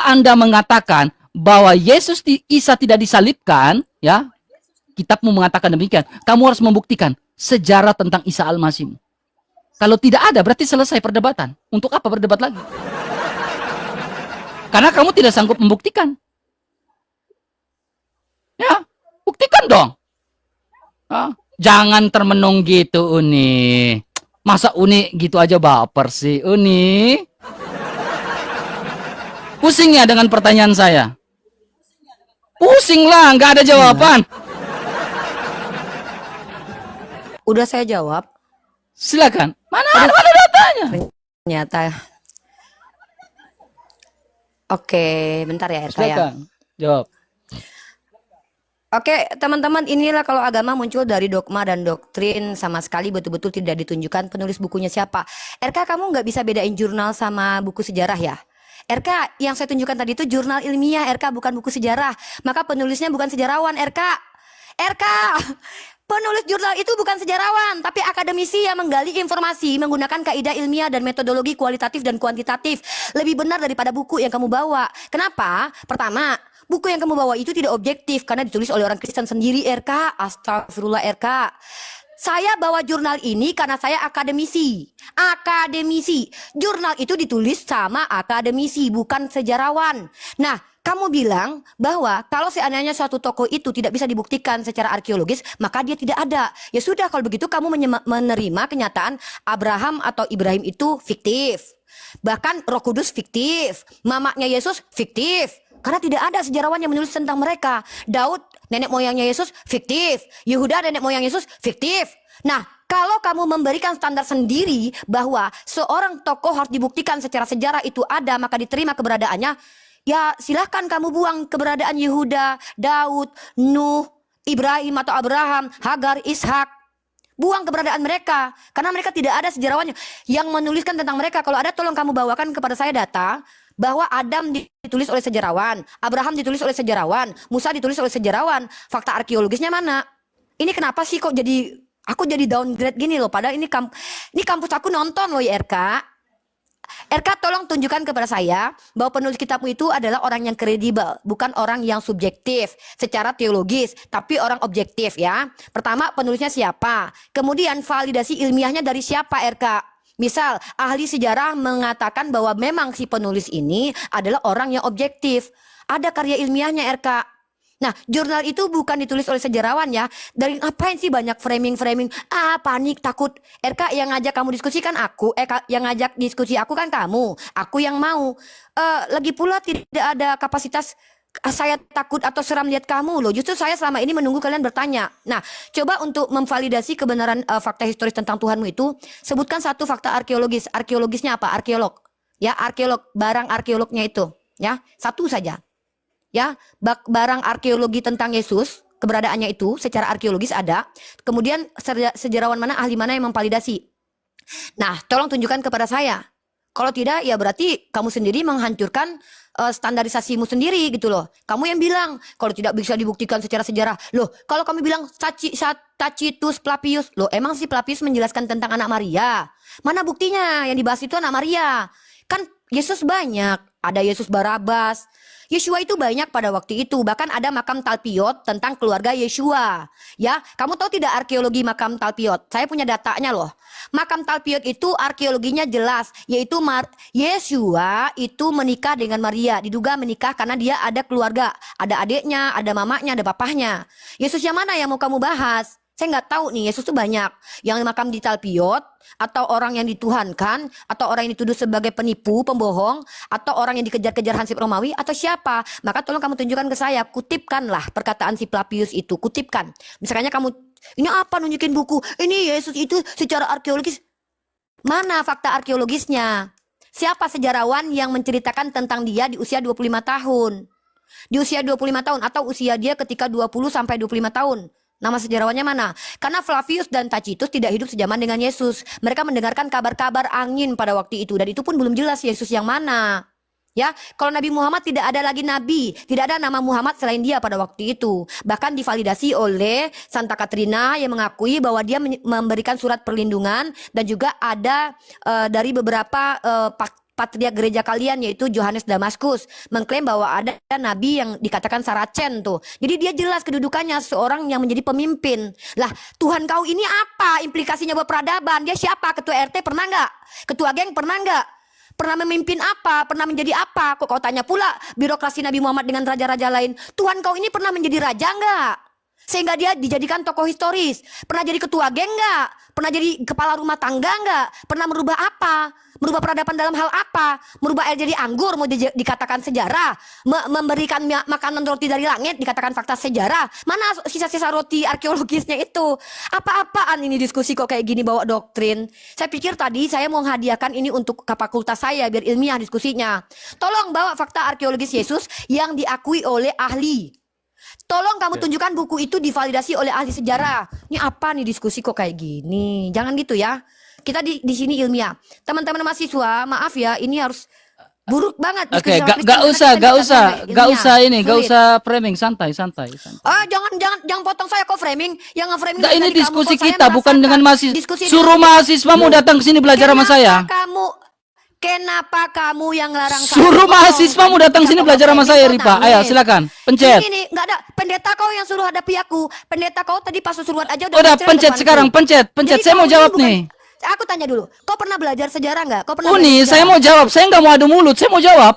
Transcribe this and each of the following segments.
Anda mengatakan bahwa Isa tidak disalibkan, ya, kitabmu mengatakan demikian, kamu harus membuktikan sejarah tentang Isa Al-Masih. Kalau tidak ada, berarti selesai perdebatan. Untuk apa berdebat lagi? Karena kamu tidak sanggup membuktikan. Ya, buktikan dong. Jangan termenung gitu, Uni. Masa Uni gitu aja baper sih, Uni? Pusing ya dengan pertanyaan saya? Pusing lah, nggak ada jawaban. Udah saya jawab. Silakan. Mana datanya? Ternyata. Oke, bentar ya RK ya. Silakan, jawab. Oke, teman-teman, inilah kalau agama muncul dari dogma dan doktrin sama sekali betul-betul tidak ditunjukkan penulis bukunya siapa. RK, kamu nggak bisa bedain jurnal sama buku sejarah ya? RK, yang saya tunjukkan tadi itu jurnal ilmiah, RK, bukan buku sejarah. Maka penulisnya bukan sejarawan, RK. RK, penulis jurnal itu bukan sejarawan, tapi akademisi yang menggali informasi menggunakan kaidah ilmiah dan metodologi kualitatif dan kuantitatif. Lebih benar daripada buku yang kamu bawa. Kenapa? Pertama, buku yang kamu bawa itu tidak objektif karena ditulis oleh orang Kristen sendiri, RK. Astagfirullah, RK. Saya bawa jurnal ini karena saya akademisi. Akademisi. Jurnal itu ditulis sama akademisi, bukan sejarawan. Nah, kamu bilang bahwa kalau seandainya suatu tokoh itu tidak bisa dibuktikan secara arkeologis, maka dia tidak ada. Ya sudah, kalau begitu kamu menerima kenyataan Abraham atau Ibrahim itu fiktif. Bahkan Roh Kudus fiktif. Mamanya Yesus fiktif. Karena tidak ada sejarawan yang menulis tentang mereka. Daud, nenek moyangnya Yesus, fiktif. Yehuda, nenek moyang Yesus, fiktif. Nah, kalau kamu memberikan standar sendiri bahwa seorang tokoh harus dibuktikan secara sejarah itu ada, maka diterima keberadaannya, ya silahkan kamu buang keberadaan Yehuda, Daud, Nuh, Ibrahim atau Abraham, Hagar, Ishak. Buang keberadaan mereka. Karena mereka tidak ada sejarawannya yang menuliskan tentang mereka. Kalau ada, tolong kamu bawakan kepada saya data bahwa Adam ditulis oleh sejarawan, Abraham ditulis oleh sejarawan, Musa ditulis oleh sejarawan. Fakta arkeologisnya mana? Ini kenapa sih kok jadi aku jadi downgrade gini loh? Padahal ini kampus aku nonton loh ya RK. RK, tolong tunjukkan kepada saya bahwa penulis kitabmu itu adalah orang yang kredibel, bukan orang yang subjektif secara teologis, tapi orang objektif ya. Pertama, penulisnya siapa? Kemudian validasi ilmiahnya dari siapa, RK? Misal, ahli sejarah mengatakan bahwa memang si penulis ini adalah orang yang objektif. Ada karya ilmiahnya, RK. Nah, jurnal itu bukan ditulis oleh sejarawan ya. Dari ngapain sih banyak framing-framing? Panik, takut. RK, yang ngajak kamu diskusi kan aku. Yang ngajak diskusi aku kan kamu. Aku yang mau. Lagi pula tidak ada kapasitas saya takut atau seram lihat kamu loh. Justru saya selama ini menunggu kalian bertanya. Nah, coba untuk memvalidasi kebenaran fakta historis tentang Tuhanmu itu, sebutkan satu fakta arkeologis. Arkeologisnya apa? Arkeolog. Ya, arkeolog, barang arkeolognya itu. Ya, satu saja. Ya, barang arkeologi tentang Yesus, keberadaannya itu secara arkeologis ada. Kemudian sejarawan mana, ahli mana yang memvalidasi. Nah, tolong tunjukkan kepada saya. Kalau tidak, ya berarti kamu sendiri menghancurkan standarisasimu sendiri gitu loh. Kamu yang bilang kalau tidak bisa dibuktikan secara sejarah. Loh, kalau kamu bilang Tacitus Flavius, loh emang si Flavius menjelaskan tentang anak Maria. Mana buktinya? Yang dibahas itu anak Maria. Kan Yesus banyak, ada Yesus Barabas. Yeshua itu banyak pada waktu itu. Bahkan ada makam Talpiot tentang keluarga Yeshua. Ya, kamu tahu tidak arkeologi makam Talpiot? Saya punya datanya loh. Makam Talpiot itu arkeologinya jelas, yaitu Yeshua itu menikah dengan Maria. Diduga menikah karena dia ada keluarga, ada adiknya, ada mamanya, ada papahnya. Yesus yang mana yang mau kamu bahas? Saya nggak tahu nih, Yesus tuh banyak. Yang makam di Talpiot, atau orang yang dituhankan, atau orang yang dituduh sebagai penipu, pembohong, atau orang yang dikejar-kejar Hansip Romawi, atau siapa? Maka tolong kamu tunjukkan ke saya, kutipkanlah perkataan si Flavius itu, kutipkan. Misalnya kamu, ini apa nunjukin buku? Ini Yesus itu secara arkeologis. Mana fakta arkeologisnya? Siapa sejarawan yang menceritakan tentang dia di usia 25 tahun? Di usia 25 tahun, atau usia dia ketika 20 sampai 25 tahun. Nama sejarawannya mana? Karena Flavius dan Tacitus tidak hidup sejaman dengan Yesus. Mereka mendengarkan kabar-kabar angin pada waktu itu. Dan itu pun belum jelas Yesus yang mana. Ya, kalau Nabi Muhammad tidak ada lagi nabi, tidak ada nama Muhammad selain dia pada waktu itu. Bahkan divalidasi oleh Santa Katrina yang mengakui bahwa dia memberikan surat perlindungan dan juga ada dari beberapa patriark gereja kalian yaitu Yohanes Damaskus mengklaim bahwa ada nabi yang dikatakan saracen tuh. Jadi dia jelas kedudukannya seorang yang menjadi pemimpin. Lah, Tuhan kau ini apa implikasinya buat peradaban? Dia siapa? Ketua RT pernah nggak? Ketua geng pernah nggak? Pernah memimpin apa? Pernah menjadi apa? Kok kau tanya pula birokrasi Nabi Muhammad dengan raja-raja lain? Tuhan kau ini pernah menjadi raja nggak? Sehingga dia dijadikan tokoh historis. Pernah jadi ketua geng nggak? Pernah jadi kepala rumah tangga nggak? Pernah merubah apa? Merubah peradaban dalam hal apa? Merubah air jadi anggur mau dikatakan sejarah. Memberikan makanan roti dari langit dikatakan fakta sejarah. Mana sisa-sisa roti arkeologisnya itu? Apa-apaan ini diskusi kok kayak gini bawa doktrin? Saya pikir tadi saya mau hadiahkan ini untuk fakultas saya biar ilmiah diskusinya. Tolong bawa fakta arkeologis Yesus yang diakui oleh ahli. Tolong kamu tunjukkan buku itu divalidasi oleh ahli sejarah. Ini apa nih diskusi kok kayak gini? Jangan gitu ya. Kita di sini ilmiah. Teman-teman mahasiswa, maaf ya, ini harus buruk banget Oke, diskusi sama Kristen, gak karena usah, kita gak bisa usah, sampai gak ilmiah. usah ini, gak Sulit. usah framing, santai, santai, santai. Ah, jangan potong saya kok framing. Yang nge-framing Enggak, dari ini kamu, diskusi kok saya kita, bukan merasakan dengan mahasiswa. diskusi Suruh dengan- mahasiswamu Loh, datang ke sini belajar sama saya. Kenapa kamu yang larang saya Suruh ngomong? mahasiswamu Tadi datang ketika sini kau belajar sama framing, saya, kau Ripa. Ayo, nangis. silakan. Pencet. Ini nggak ada pendeta kau yang suruh hadapi aku. Pendeta kau tadi pas suruhan aja Udah, bercerai pencet depanku. sekarang, pencet. Jadi Saya kau mau ini jawab bukan- nih. Aku tanya dulu, kau pernah belajar sejarah nggak? Kau pernah Uni, belajar saya sejarah? mau jawab. Saya nggak mau adu mulut. Saya mau jawab.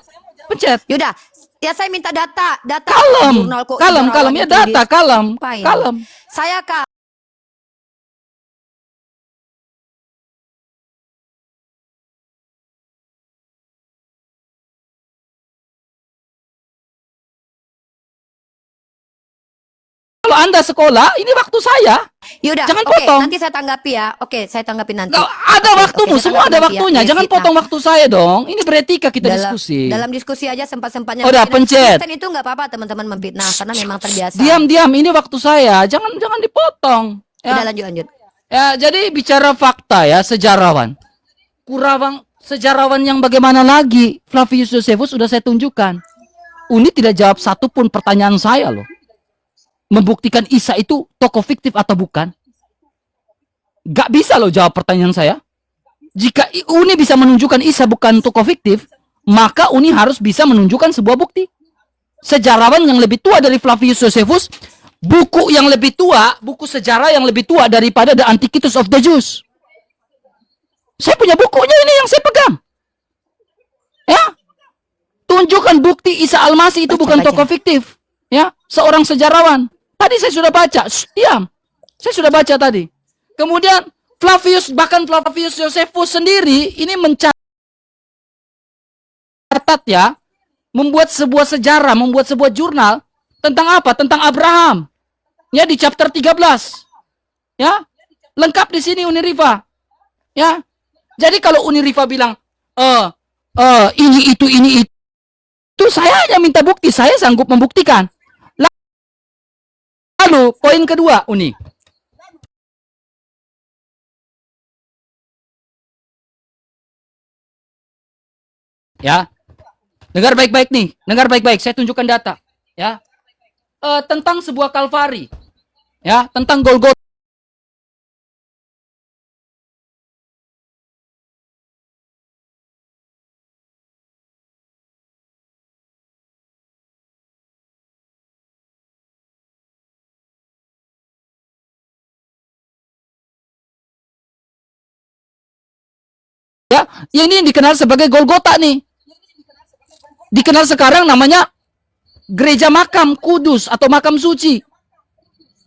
Pencet. Yaudah, ya saya minta data Kalem, jurnal kok kalem, sejarawan kalem. Ya itu data, kalem, Apa ini? kalem. Saya Kalau Anda sekolah, ini waktu saya. Yaudah, Jangan oke, potong. nanti saya tanggapi ya. Oke, saya tanggapi nanti. Nggak, ada Oke, waktumu, saya semua tanggapi ada nanti ya. waktunya. Yes, Jangan nah, potong waktu saya dong. Ini beretika kita dalam, diskusi. dalam diskusi aja sempat-sempatnya. Udah, memfitnah. pencet. Kristen itu nggak apa-apa teman-teman memfitnah karena memang terbiasa. Diam, ini waktu saya. Jangan dipotong. Udah Ya. lanjut. Ya, jadi bicara fakta ya, sejarawan. Sejarawan yang bagaimana lagi? Flavius Josephus sudah saya tunjukkan. Uni tidak jawab satupun pertanyaan saya loh. Membuktikan Isa itu tokoh fiktif atau bukan? Gak bisa loh jawab pertanyaan saya. Jika Uni bisa menunjukkan Isa bukan tokoh fiktif, maka Uni harus bisa menunjukkan sebuah bukti. Sejarawan yang lebih tua dari Flavius Josephus, buku yang lebih tua, buku sejarah yang lebih tua daripada The Antiquities of the Jews. Saya punya bukunya ini yang saya pegang. Ya. Tunjukkan bukti Isa Al-Masih itu bukan tokoh fiktif. Ya, seorang sejarawan. Tadi saya sudah baca. Diam. Saya sudah baca tadi. Kemudian bahkan Flavius Josephus sendiri ini mencatat ya, membuat sebuah sejarah, membuat sebuah jurnal tentang apa? Tentang Abraham. Ya, di chapter 13. Ya. Lengkap di sini Uniriva. Ya. Jadi kalau Uniriva bilang, ini itu saya hanya minta bukti, saya sanggup membuktikan. Lalu poin kedua, Uni. Ya. Dengar baik-baik nih, dengar baik-baik. Saya tunjukkan data, ya. Tentang sebuah Kalvari. Ya, tentang Golgota. Ya, yang ini dikenal sebagai Golgota nih. Dikenal sekarang namanya Gereja Makam Kudus atau Makam Suci.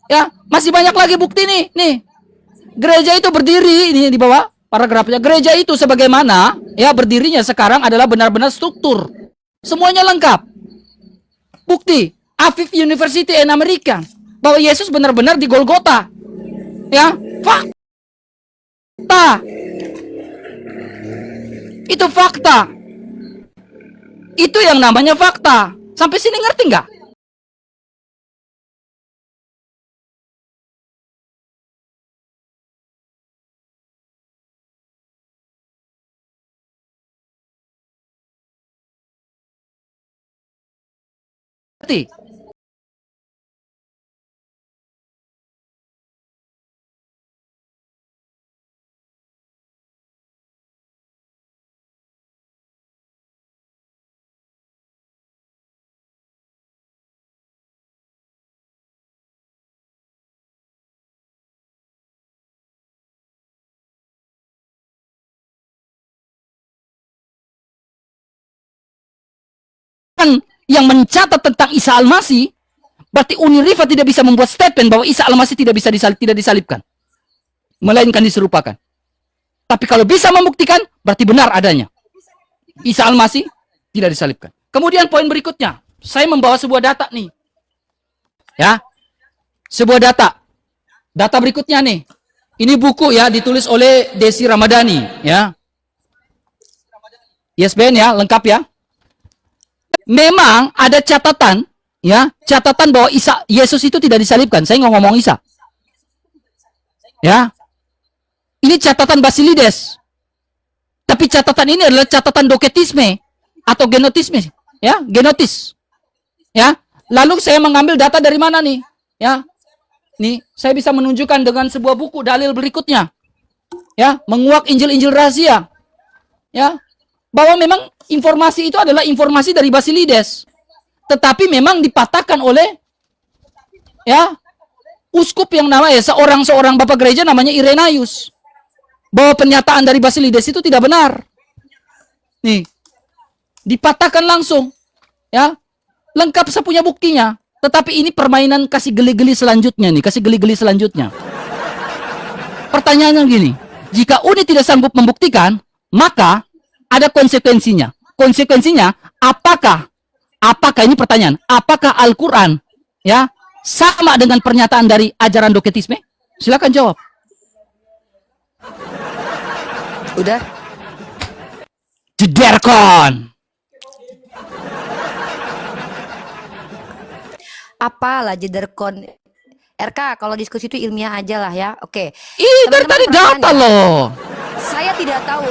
Ya, masih banyak lagi bukti nih. Nih. Gereja itu berdiri ini di bawah paragrafnya. Gereja itu sebagaimana ya berdirinya sekarang adalah benar-benar struktur. Semuanya lengkap. Bukti Aviv University in Amerika bahwa Yesus benar-benar di Golgota. Ya, fakta. Itu fakta. Itu yang namanya fakta. Sampai sini ngerti nggak? Ngerti? Tuhan yang mencatat tentang Isa Al-Masih, berarti Uni Rifa tidak bisa membuat statement bahwa Isa Al-Masih tidak bisa tidak disalibkan, melainkan diserupakan. Tapi kalau bisa membuktikan, berarti benar adanya Isa Al-Masih tidak disalibkan. Kemudian poin berikutnya, saya membawa sebuah data nih. Ya. Sebuah data. Data berikutnya nih. Ini buku ya, ditulis oleh Desi Ramadhani, ya. ISBN ya, lengkap ya. Memang ada catatan, ya, catatan bahwa Yesus itu tidak disalibkan. Saya nggak ngomong Isa. Ya. Ini catatan Basilides. Tapi catatan ini adalah catatan doketisme atau genotisme, ya, genotis. Ya. Lalu saya mengambil data dari mana nih? Ya. Nih, saya bisa menunjukkan dengan sebuah buku dalil berikutnya. Ya, menguak Injil-injil rahasia. Ya. Bahwa memang informasi itu adalah informasi dari Basilides. Tetapi memang dipatahkan oleh ya, uskup yang namanya seorang bapak gereja namanya Irenaeus. Bahwa pernyataan dari Basilides itu tidak benar. Nih. Dipatahkan langsung. Ya. Lengkap saya punya buktinya. Tetapi ini permainan kasih geli-geli selanjutnya nih, kasih geli-geli selanjutnya. Pertanyaannya gini, jika Uni tidak sanggup membuktikan, maka ada konsekuensinya. Konsekuensinya apakah ini pertanyaan, apakah Al-Qur'an ya sama dengan pernyataan dari ajaran doketisme? Silakan jawab. Udah. Jederkon. Apalah jederkon. RK, kalau diskusi itu ilmiah aja lah ya. Oke. Ih, dari tadi Teman-teman data perhatikan ya. loh. Saya tidak tahu.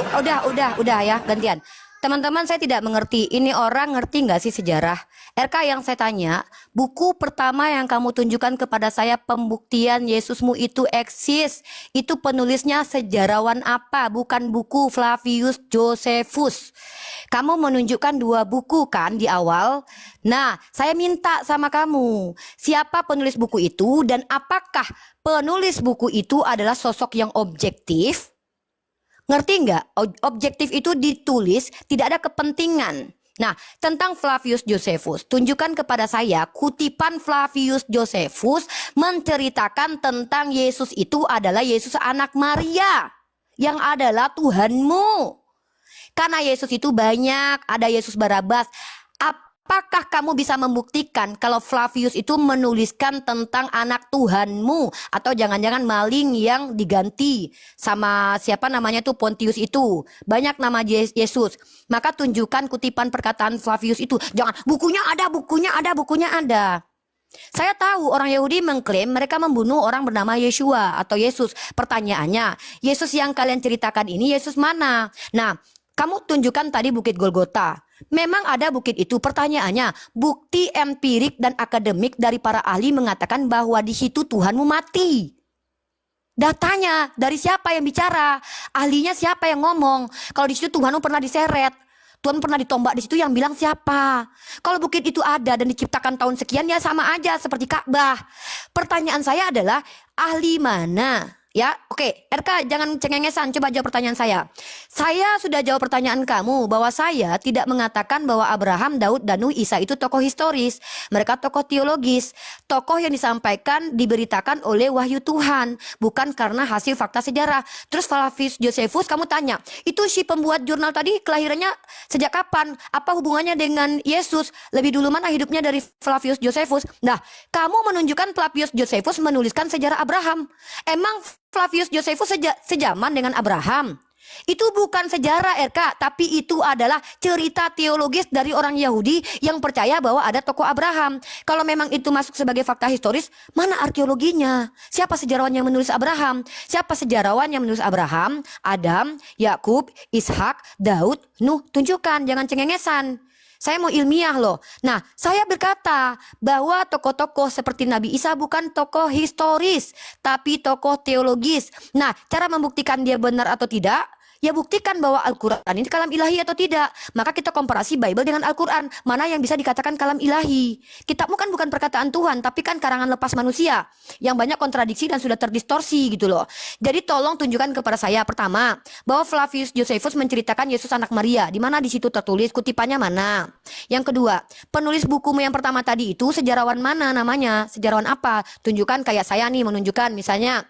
Udah ya, gantian. Teman-teman, saya tidak mengerti. Ini orang ngerti nggak sih sejarah? RK, yang saya tanya, buku pertama yang kamu tunjukkan kepada saya pembuktian Yesusmu itu eksis. Itu penulisnya sejarawan apa? Bukan buku Flavius Josephus. Kamu menunjukkan 2 buku kan di awal. Nah, saya minta sama kamu, siapa penulis buku itu dan apakah penulis buku itu adalah sosok yang objektif? Ngerti nggak? Objektif itu ditulis, tidak ada kepentingan. Nah, tentang Flavius Josephus, tunjukkan kepada saya kutipan Flavius Josephus menceritakan tentang Yesus itu adalah Yesus anak Maria, yang adalah Tuhanmu. Karena Yesus itu banyak, ada Yesus Barabas. Apakah kamu bisa membuktikan kalau Flavius itu menuliskan tentang anak Tuhanmu? Atau jangan-jangan maling yang diganti sama siapa namanya tuh Pontius itu. Banyak nama Yesus. Maka tunjukkan kutipan perkataan Flavius itu. Jangan, bukunya ada. Saya tahu orang Yahudi mengklaim mereka membunuh orang bernama Yeshua atau Yesus. Pertanyaannya, Yesus yang kalian ceritakan ini Yesus mana? Nah, kamu tunjukkan tadi Bukit Golgota. Memang ada bukit itu. Pertanyaannya, bukti empirik dan akademik dari para ahli mengatakan bahwa di situ Tuhanmu mati. Datanya dari siapa yang bicara? Ahlinya siapa yang ngomong? Kalau di situ Tuhanmu pernah diseret, Tuhan pernah ditombak di situ, yang bilang siapa? Kalau bukit itu ada dan diciptakan tahun sekian, ya sama aja seperti Ka'bah. Pertanyaan saya adalah, ahli mana? Ya, oke, RK jangan cengengesan, coba jawab pertanyaan saya. Saya sudah jawab pertanyaan kamu bahwa saya tidak mengatakan bahwa Abraham, Daud, dan Nuh, Isa itu tokoh historis. Mereka tokoh teologis, tokoh yang disampaikan, diberitakan oleh wahyu Tuhan, bukan karena hasil fakta sejarah. Terus Flavius Josephus, kamu tanya, itu si pembuat jurnal tadi kelahirannya sejak kapan? Apa hubungannya dengan Yesus? Lebih dulu mana hidupnya dari Flavius Josephus? Nah, kamu menunjukkan Flavius Josephus menuliskan sejarah Abraham. Emang Flavius Josephus sejaman dengan Abraham? Itu bukan sejarah RK, tapi itu adalah cerita teologis dari orang Yahudi yang percaya bahwa ada tokoh Abraham. Kalau memang itu masuk sebagai fakta historis, mana arkeologinya? Siapa sejarawan yang menulis Abraham? Siapa sejarawan yang menulis Abraham? Adam, Yakub, Ishak, Daud, Nuh. Tunjukkan, jangan cengengesan. Saya mau ilmiah loh. Nah, saya berkata bahwa tokoh-tokoh seperti Nabi Isa bukan tokoh historis, tapi tokoh teologis. Nah, cara membuktikan dia benar atau tidak, Ya buktikan bahwa Al-Quran ini kalam ilahi atau tidak. Maka kita komparasi Bible dengan Al-Quran. Mana yang bisa dikatakan kalam ilahi. Kitabmu kan bukan perkataan Tuhan, tapi kan karangan lepas manusia. Yang banyak kontradiksi dan sudah terdistorsi gitu loh. Jadi tolong tunjukkan kepada saya pertama, bahwa Flavius Josephus menceritakan Yesus anak Maria. Di mana di situ tertulis, kutipannya mana? Yang kedua, penulis bukumu yang pertama tadi itu sejarawan mana namanya? Sejarawan apa? Tunjukkan kayak saya nih menunjukkan misalnya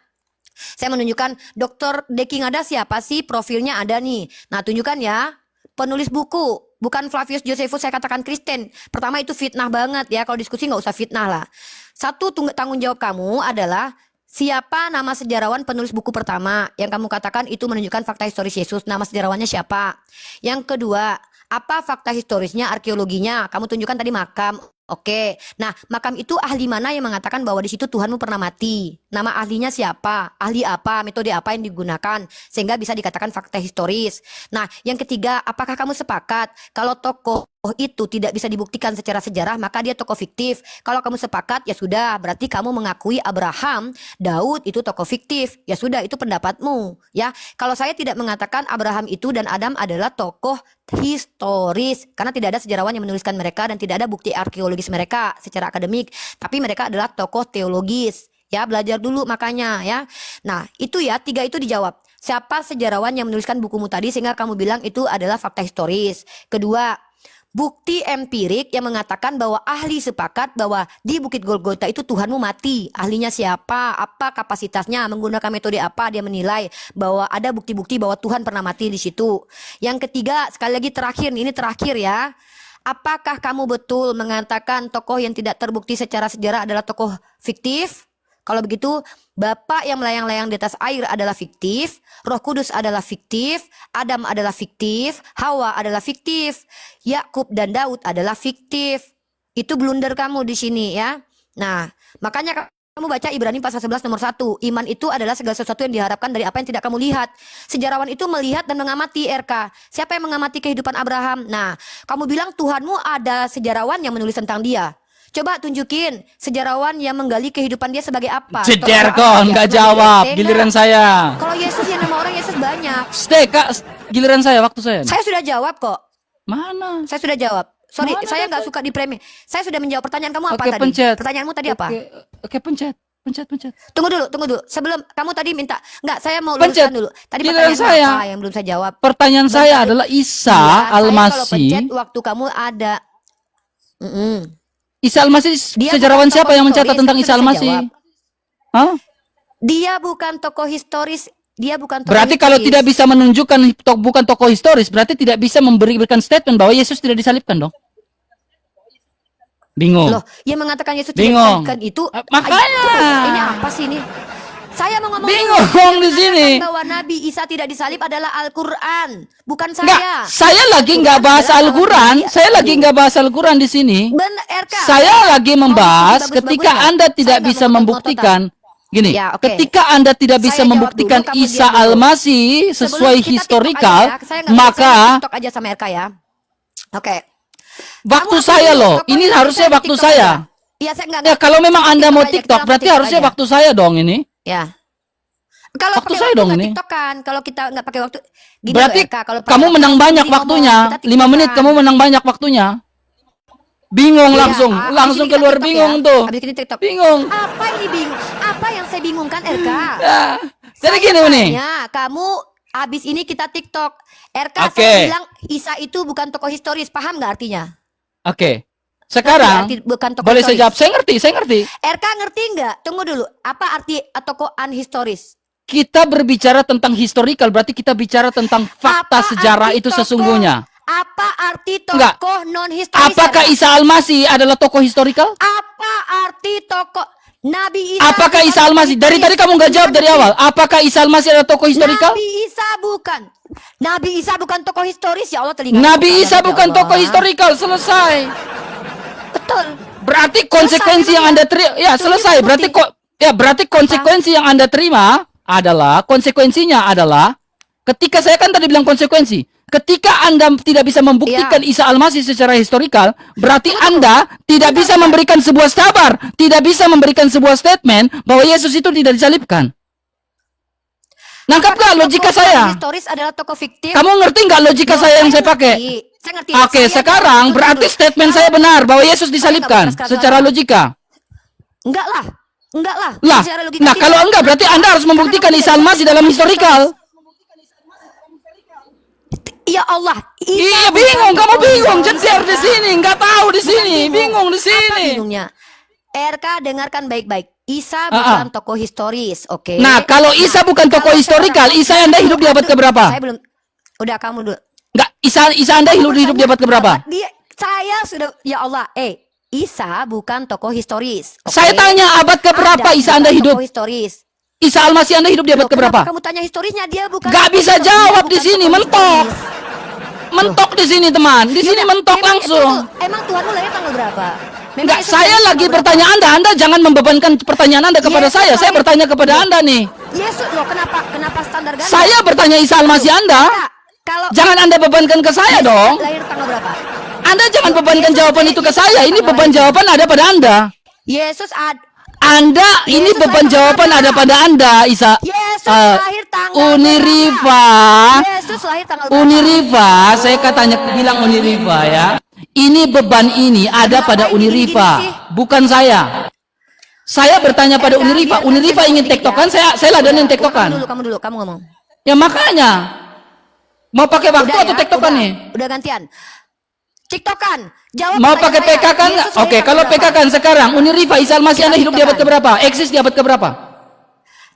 saya menunjukkan Dr. Deki Ngada siapa sih, profilnya ada nih. Nah tunjukkan ya, penulis buku, bukan Flavius Josephus saya katakan Kristen. Pertama itu fitnah banget ya, kalau diskusi nggak usah fitnah lah. Satu tanggung jawab kamu adalah siapa nama sejarawan penulis buku pertama yang kamu katakan itu menunjukkan fakta historis Yesus, nama sejarawannya siapa. Yang kedua, apa fakta historisnya, arkeologinya, kamu tunjukkan tadi makam. Oke, nah makam itu ahli mana yang mengatakan bahwa di situ Tuhanmu pernah mati? Nama ahlinya siapa? Ahli apa? Metode apa yang digunakan? Sehingga bisa dikatakan fakta historis. Nah, yang ketiga, apakah kamu sepakat kalau tokoh itu tidak bisa dibuktikan secara sejarah, maka dia tokoh fiktif? Kalau kamu sepakat, ya sudah, berarti kamu mengakui Abraham, Daud itu tokoh fiktif. Ya sudah, itu pendapatmu. Ya, kalau saya tidak mengatakan Abraham itu dan Adam adalah tokoh historis, karena tidak ada sejarawan yang menuliskan mereka dan tidak ada bukti arkeologis mereka secara akademik, tapi mereka adalah tokoh teologis. Ya, belajar dulu makanya ya. Nah, itu ya, tiga itu dijawab. Siapa sejarawan yang menuliskan bukumu tadi sehingga kamu bilang itu adalah fakta historis? Kedua, bukti empirik yang mengatakan bahwa ahli sepakat bahwa di Bukit Golgota itu Tuhanmu mati. Ahlinya siapa? Apa kapasitasnya? Menggunakan metode apa dia menilai bahwa ada bukti-bukti bahwa Tuhan pernah mati di situ? Yang ketiga, sekali lagi terakhir, ini terakhir ya. Apakah kamu betul mengatakan tokoh yang tidak terbukti secara sejarah adalah tokoh fiktif? Kalau begitu, Bapak yang melayang-layang di atas air adalah fiktif, Roh Kudus adalah fiktif, Adam adalah fiktif, Hawa adalah fiktif, Yakub dan Daud adalah fiktif. Itu blunder kamu di sini ya. Nah, makanya kamu baca Ibrani pasal 11 nomor 1. Iman itu adalah segala sesuatu yang diharapkan dari apa yang tidak kamu lihat. Sejarawan itu melihat dan mengamati RK. Siapa yang mengamati kehidupan Abraham? Nah, kamu bilang Tuhanmu ada sejarawan yang menulis tentang dia. Coba tunjukin sejarawan yang menggali kehidupan dia sebagai apa. Ceder kon, nggak jawab. Giliran saya. Kalau Yesus yang nama orang Yesus banyak. Stay, Kak. Giliran saya, waktu saya. Saya sudah jawab kok. Mana? Saya sudah jawab. Sorry, Mana saya ada? nggak suka di premi. Saya sudah menjawab pertanyaan kamu apa Oke, tadi? pencet. Pertanyaanmu tadi apa? Oke, pencet. Pencet. Tunggu dulu. Sebelum kamu tadi minta, nggak, saya mau Pencet. luruskan dulu. Tadi Giliran pertanyaan saya. apa yang belum saya jawab? Pertanyaan saya adalah Isa Iya, saya kalau pencet Al-Masih. waktu kamu ada. Isa Al-Masih Dia sejarawan bukan siapa tokoh yang mencatat historis, tentang itu Isa bisa Al-Masih? jawab. Hah? Dia bukan tokoh historis. Dia bukan tokoh Berarti kalau historis. tidak bisa menunjukkan bukan tokoh historis, berarti tidak bisa memberikan statement bahwa Yesus tidak disalibkan dong. Bingung. Loh, yang mengatakan Yesus tidak Bingung. disalibkan itu Makanya. ini apa sih ini? Saya mau ngomong Bingung dulu. di sini. Yang mengatakan bahwa Nabi Isa tidak disalib adalah Al-Quran, bukan Enggak, saya. saya lagi nggak bahas adalah Al-Quran. Al-Quran. Saya lagi nggak bahas Al-Quran di sini. Benar, RK. Saya lagi membahas bagus-bagus ketika nggak? Anda Saya tidak nggak bisa mau membuktikan. Gini, Ya, oke. ketika Anda tidak bisa Saya jawab membuktikan dulu, kamu Isa diam dulu. Al-Masih Sebelum sesuai kita TikTok historical, aja ya. Saya nggak mau- maka saya TikTok aja sama RK ya. Oke. waktu Kamu saya akui loh. tokoh Ini Indonesia harusnya di waktu TikTok saya. aja. Iya, saya nggak. Ya kalau memang Anda mau aja, TikTok, kita berarti TikTok harusnya aja. waktu saya dong ini. Ya. Kalau Waktu pakai saya waktu dong nggak ini. TikTok kan. Kalau kita nggak pakai waktu. Gini Berarti loh, RK, kalau pakai kamu waktu, menang banyak sendiri ngomong, waktunya. kita 5 TikTokan. menit kamu menang banyak waktunya. Bingung Iya, langsung. abis Langsung ini kita keluar TikTok bingung ya. tuh. Abis ini TikTok. Bingung. Apa ini bingung? Apa yang saya bingungkan RK? Ya. Jadi Saya gini nih. tanya, kamu abis ini kita TikTok. RK Oke. saya bilang Isa itu bukan tokoh historis. Paham nggak artinya? Oke. Sekarang Ngerti arti bukan tokoh boleh saya historis? jawab. Saya ngerti. RK ngerti nggak? Tunggu dulu. Apa arti tokoh unhistoris? Kita berbicara tentang historical, berarti kita bicara tentang fakta Apa sejarah arti itu tokoh? sesungguhnya. Apa arti Enggak. tokoh non historis? Apakah Isa Al-Masih adalah tokoh historical? Apa arti tokoh Nabi Isa? Apakah bukan Isa tokoh Al-Masih? Dari historis? tadi kamu nggak jawab dari awal. Apakah Isa Al-Masih adalah tokoh historical? Nabi Isa bukan. Nabi Isa bukan tokoh historis, ya Allah telinga. Nabi Isa Ya bukan Allah. tokoh historical. Selesai. Betul. Berarti konsekuensi yang Anda terima, ya selesai. Berarti kok, ya berarti konsekuensi yang Anda terima adalah konsekuensinya adalah ketika saya kan tadi bilang konsekuensi. Ketika Anda tidak bisa membuktikan Ya. Isa Al-Masih secara historical, berarti Anda tidak bisa memberikan sebuah sabar, tidak bisa memberikan sebuah statement bahwa Yesus itu tidak disalibkan. Nangkap nggak logika Tokoh saya? historis adalah tokoh fiktif. Kamu ngerti nggak logika saya yang saya pakai? Saya ngerti. Oke, Saya sekarang tunggu berarti dulu. statement saya benar bahwa Yesus disalibkan Saya nggak secara boleh logika. Enggak lah. Enggak lah. Lah, Secara logika nah tidak. kalau enggak berarti Anda harus membuktikan Karena Isa Al-Masih dalam historikal. Ya Allah. Iya, bukan bingung, kamu tokoh bingung, historis, jejer di RK. sini, nggak tahu di sini, bingung di Apa sini. bingungnya? RK dengarkan baik-baik. Isa Ah, bukan tokoh historis, oke? Nah, kalau Isa bukan tokoh Kalau historikal, seorang- Isa Anda hidup di abad Aduh, keberapa? Saya belum. Udah kamu dulu. Enggak, Isa Anda hidup di abad keberapa? Saya sudah, ya Allah, Isa bukan tokoh historis. oke? Saya tanya abad keberapa Ada, Isa Anda bukan hidup? tokoh historis. Isa Al-Masih Anda hidup di abad Loh, kenapa keberapa? kamu tanya historisnya? Dia bukan. Nggak tokoh bisa historis, jawab dia di bukan sini, tokoh mentok. historis. Mentok di sini, teman. Di sini Yaudah, mentok memang langsung. Emang Tuhanmu lahir tanggal berapa? Memang Enggak, Yesus saya lahir lagi tanggal berapa? bertanya Anda. Anda jangan membebankan pertanyaan Anda kepada Yesus saya. Saya lahir- bertanya kepada Anda nih. Yesus loh, kenapa standar ganda? Saya bertanya Isa Al-Masih Anda. Enggak, kalau Jangan Anda bebankan ke saya Yesus dong. lahir tanggal berapa? Anda jangan bebankan Yesus jawaban lahir itu ke tanggal saya. Ini berapa? beban jawaban ada pada Anda. Yesus Anda, ini Yesus beban lahir jawaban tanggal ada berapa? pada Anda, Isa. Yesus Eh, lahir tanggal Uniriva. berapa? Yesus lahir tanggal berapa? Uniriva, saya katanya bilang Uniriva ya. Ini beban ini ada Kenapa pada ini Uniriva, gini-gini sih? bukan saya. Saya bertanya pada Enggak, Uniriva. biarkan Uniriva saya ingin ngomong tektokan, dikit ya. saya ladenin Udah, tektokan. Kamu dulu, kamu ngomong. Ya makanya. Mau pakai waktu Udah atau ya, tektokan udah, nih? Udah gantian. TikTokan. Jawab Mau pertanyaan pakai saya. PK kan? Yesus lahir Oke, tanggal kalau berapa? PK kan sekarang Uniriva Isa Al-Masih Kita Anda hidup di abad tiktokan. keberapa? Eksis di abad keberapa?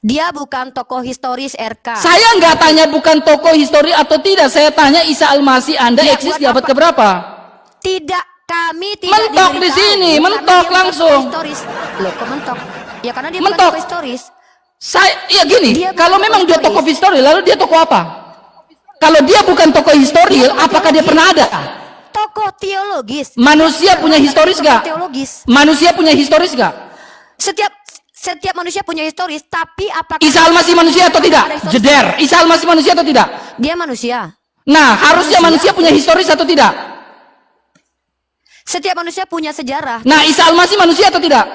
Dia bukan tokoh historis RK. Saya nggak tanya bukan tokoh histori atau tidak. Saya tanya Isa Al-Masih Anda Ya, eksis buat di abad apa? keberapa? Tidak, kami tidak Mentok di diberitahu sini, karena mentok dia bukan langsung. tokoh historis. Loh, kok mentok? Ya karena dia Mentok. bukan tokoh historis. Saya, ya gini, Dia bukan kalau tokoh memang dia historis. tokoh histori, lalu dia tokoh apa? Kalau dia bukan tokoh histori, apakah dia pernah ada? Tokoh teologis. Manusia Dia punya bukan historis tokoh nggak? Teologis. Manusia punya historis nggak? Setiap manusia punya historis, tapi apakah Isa Al-Masih manusia atau tidak? Ada historis? Jeder. Isa Al-Masih manusia atau tidak? Dia manusia. Nah, harusnya manusia punya historis atau tidak? Setiap manusia punya sejarah. Nah, Isa Al-Masih manusia atau tidak?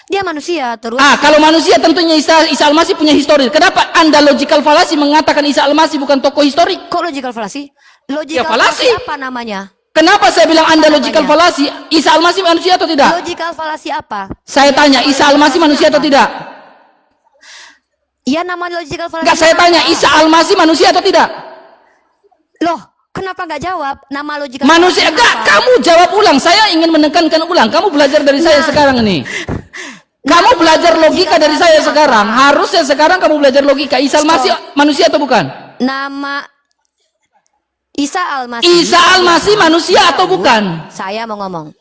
Dia manusia terus. Ah, kalau manusia tentunya Isa Al-Masih punya historis. Kenapa Anda logical fallacy mengatakan Isa Al-Masih bukan tokoh historik? Kok logical fallacy? Ya, Logical fallacy. fallacy apa namanya? Kenapa saya bilang Anda Apa logical namanya? fallacy? Isa Al-Masih manusia atau tidak? Logical fallacy apa? Saya tanya, Isa Al-Masih manusia atau tidak? Ya nama logical fallacy. Enggak, saya tanya, apa? Isa Al-Masih manusia atau tidak? Loh, kenapa nggak jawab? Nama logical Manusia, fallacy enggak, apa? kamu jawab ulang. Saya ingin menekankan ulang. Kamu belajar dari saya Nah. sekarang ini. Kamu belajar logika dari saya sekarang. Harusnya sekarang kamu belajar logika. Isa Al-Masih manusia atau bukan? Nama Isa Al-Masih. Isa Al-Masih manusia atau bukan? Saya mau ngomong.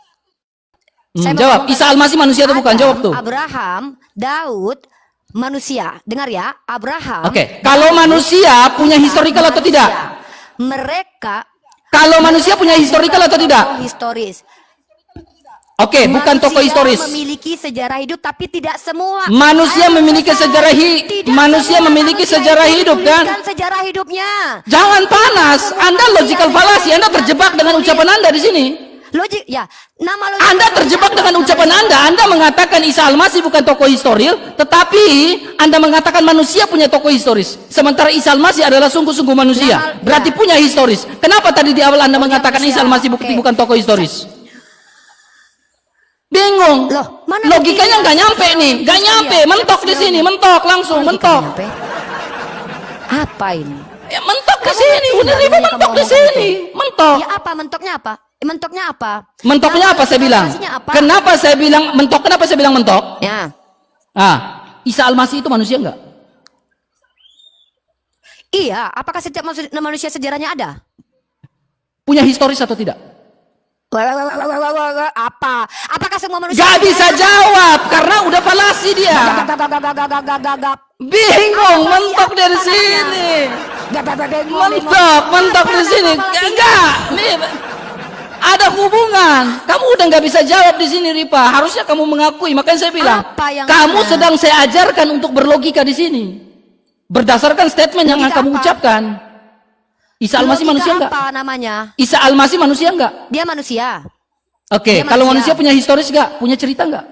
Jawab, Saya mau ngomong Isa tadi. Al-Masih manusia atau bukan? Adam, Jawab tuh. Abraham, Daud, manusia. Dengar ya, Abraham. Oke, kalau manusia punya historical atau tidak? Mereka Kalau manusia punya historical atau tidak? tokoh historis. Oke, bukan tokoh Manusia historis. memiliki sejarah hidup, tapi tidak semua. Manusia Ayo, memiliki selesai. sejarah Tidak manusia semua memiliki manusia sejarah itu hidup kan? dituliskan sejarah hidupnya. Jangan panas. Anda logical fallacy. Anda terjebak dengan ucapan Anda di sini. Logik ya, nama logik. Anda terjebak dengan ucapan Anda. Anda mengatakan Isa Al-Masih bukan tokoh historil, tetapi Anda mengatakan manusia punya tokoh historis. Sementara Isa Al-Masih adalah sungguh-sungguh manusia. Berarti punya historis. Kenapa tadi di awal Anda mengatakan Isa Al-Masih bukan tokoh historis? Bingung. Loh, mana Logikanya nggak nyampe nih, nggak nyampe. Mentok di sini, mentok langsung, mentok. Nyampe? Apa ini? Ya, mentok di Kamu sini, ngerti udah nggak ribu ini mentok kamu di ngomong sini, mentok. Ya apa mentoknya apa? Mentoknya apa? Mentoknya Nama apa saya bilang? lokasinya apa? Kenapa saya bilang mentok? Kenapa saya bilang mentok? Ya. Ah, Isa Al-Masih itu manusia enggak? Iya, apakah setiap manusia sejarahnya ada? Punya historis atau tidak? Apa? Apakah semua manusia? Gak bisa jawab karena udah falasi dia. Bingung, mentok dari sini. Mentok di sini. Enggak, nih ada hubungan. Kamu udah nggak bisa jawab di sini, Ripa. Harusnya kamu mengakui. Makanya saya bilang, Apa yang kamu ada? sedang saya ajarkan untuk berlogika di sini. Berdasarkan statement yang Logika kamu apa? ucapkan. Isa Al-Masih Logika manusia enggak? apa namanya? Isa Al-Masih manusia enggak? Dia manusia. Oke, Dia kalau manusia. manusia punya historis enggak? Punya cerita enggak?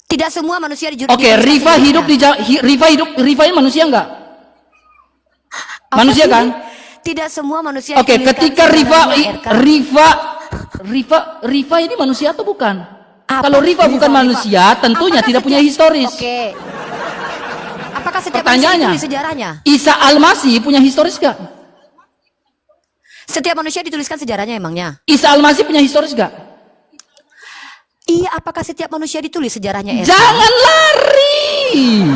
Tidak semua manusia Oke, Rifa hidup di Rifa ini manusia enggak? Manusia kan? Tidak semua manusia. Oke, dituliskan ketika sejarahnya, Rifa ini manusia atau bukan? Apa? Kalau Rifa bukan manusia, tentunya Apakah tidak punya setiap- historis. Oke. Apakah setiap Pertanyaannya, manusia ditulis sejarahnya? Isa Al-Masih punya historis gak? Setiap manusia dituliskan sejarahnya emangnya? Isa Al-Masih punya historis gak? Iya, apakah setiap manusia ditulis sejarahnya? RK? Jangan lari.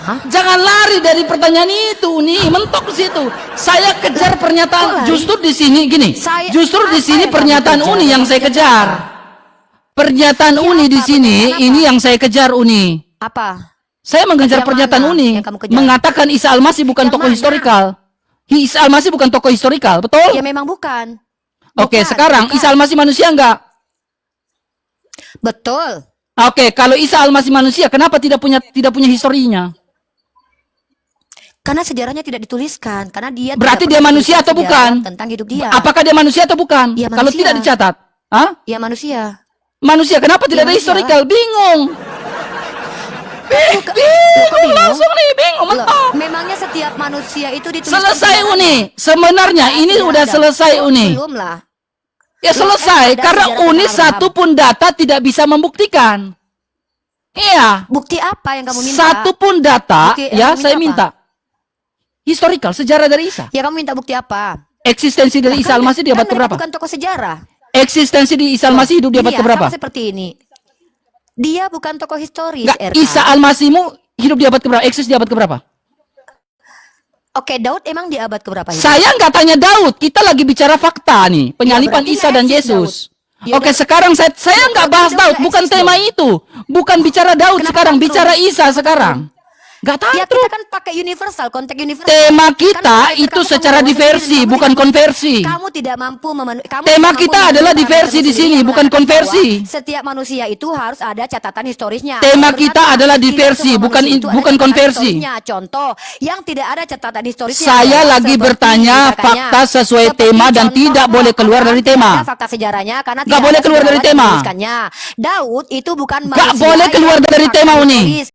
Hah? Jangan lari dari pertanyaan itu nih, mentok di situ. Saya kejar Kok pernyataan lari? justru di sini gini. Justru di Apa sini yang pernyataan kamu kejar? Uni yang saya kejar. Pernyataan Iya, Uni di apa? sini Pernyataan ini apa? yang saya kejar Uni. Apa? Saya mengejar Yang pernyataan mana Uni yang kamu kejar? mengatakan Isa Al-Masih bukan Yang tokoh mana? historikal. Isa Al-Masih bukan tokoh historikal, betul? Ya memang bukan. Oke, Bukan, sekarang bukan. Isa Al-Masih manusia enggak? Betul. Oke, kalau Isa Al-Masih manusia, kenapa tidak punya historinya? Karena sejarahnya tidak dituliskan. Karena dia Berarti tidak dia pernah manusia tuliskan atau sejarah bukan? Tentang hidup dia. Apakah dia manusia atau bukan? Iya, Kalau manusia. tidak dicatat. Hah? Ya manusia. Manusia, kenapa tidak ada manusia. historical? Bingung. Kok Bingung bingung? langsung nih, bingung Loh, mentok. memangnya setiap manusia itu ditulis Selesai sejarahnya? Uni. Sebenarnya ini Tidak udah ada. selesai Oh, Uni. belum lah. Ya selesai, ada karena sejarah Uni tentang satu pun data tidak bisa membuktikan. Iya. Bukti apa yang kamu minta? Satu pun data, Bukti, ya kamu saya minta minta. Historical, sejarah dari Isa. Ya kamu minta bukti apa? Eksistensi dari Isa Al-Masih di abad mereka keberapa? bukan tokoh sejarah. Eksistensi di Isa Al-Masih hidup di abad Iya, keberapa? sama seperti ini. Dia bukan tokoh historis, Enggak, RK. Isa Al-Masihmu hidup di abad keberapa? Eksis di abad keberapa? Oke, Daud emang di abad keberapa hidup? Saya nggak tanya Daud, kita lagi bicara fakta nih, penyalipan berarti Isa dan eksis Yesus. Daud. Ya Oke, udah. sekarang saya nggak berarti bahas Daud Daud, udah bukan eksis tema dong. itu, bukan bicara Daud Kenapa sekarang, tantrum? bicara Isa sekarang. Nggak Ya tantrum. kita kan pakai universal, konteks universal. Tema Kan kita kamu itu kamu secara membawa diversi, sendiri, kamu bukan tidak mampu- konversi. Kamu tidak mampu memenuhi. Tema Kamu tidak mampu kita memenuhi adalah parameter diversi di sendiri sini, yang bukan mengatakan konversi. bahwa Setiap manusia itu harus ada catatan historisnya. Tema Ternyata kita adalah tidak diversi, semua bukan manusia itu ada bukan catatan konversi. historisnya. Contoh, yang tidak ada catatan historisnya. Saya adalah lagi seperti bertanya misalkannya, fakta sesuai seperti tema dan contoh, tidak boleh keluar orang dari tidak tema. ada fakta sejarahnya karena Nggak tidak boleh ada keluar dari sejarawan tema. yang menuliskannya. Daud itu bukan Nggak manusia boleh keluar yang dari fakta tema, Uni. historis.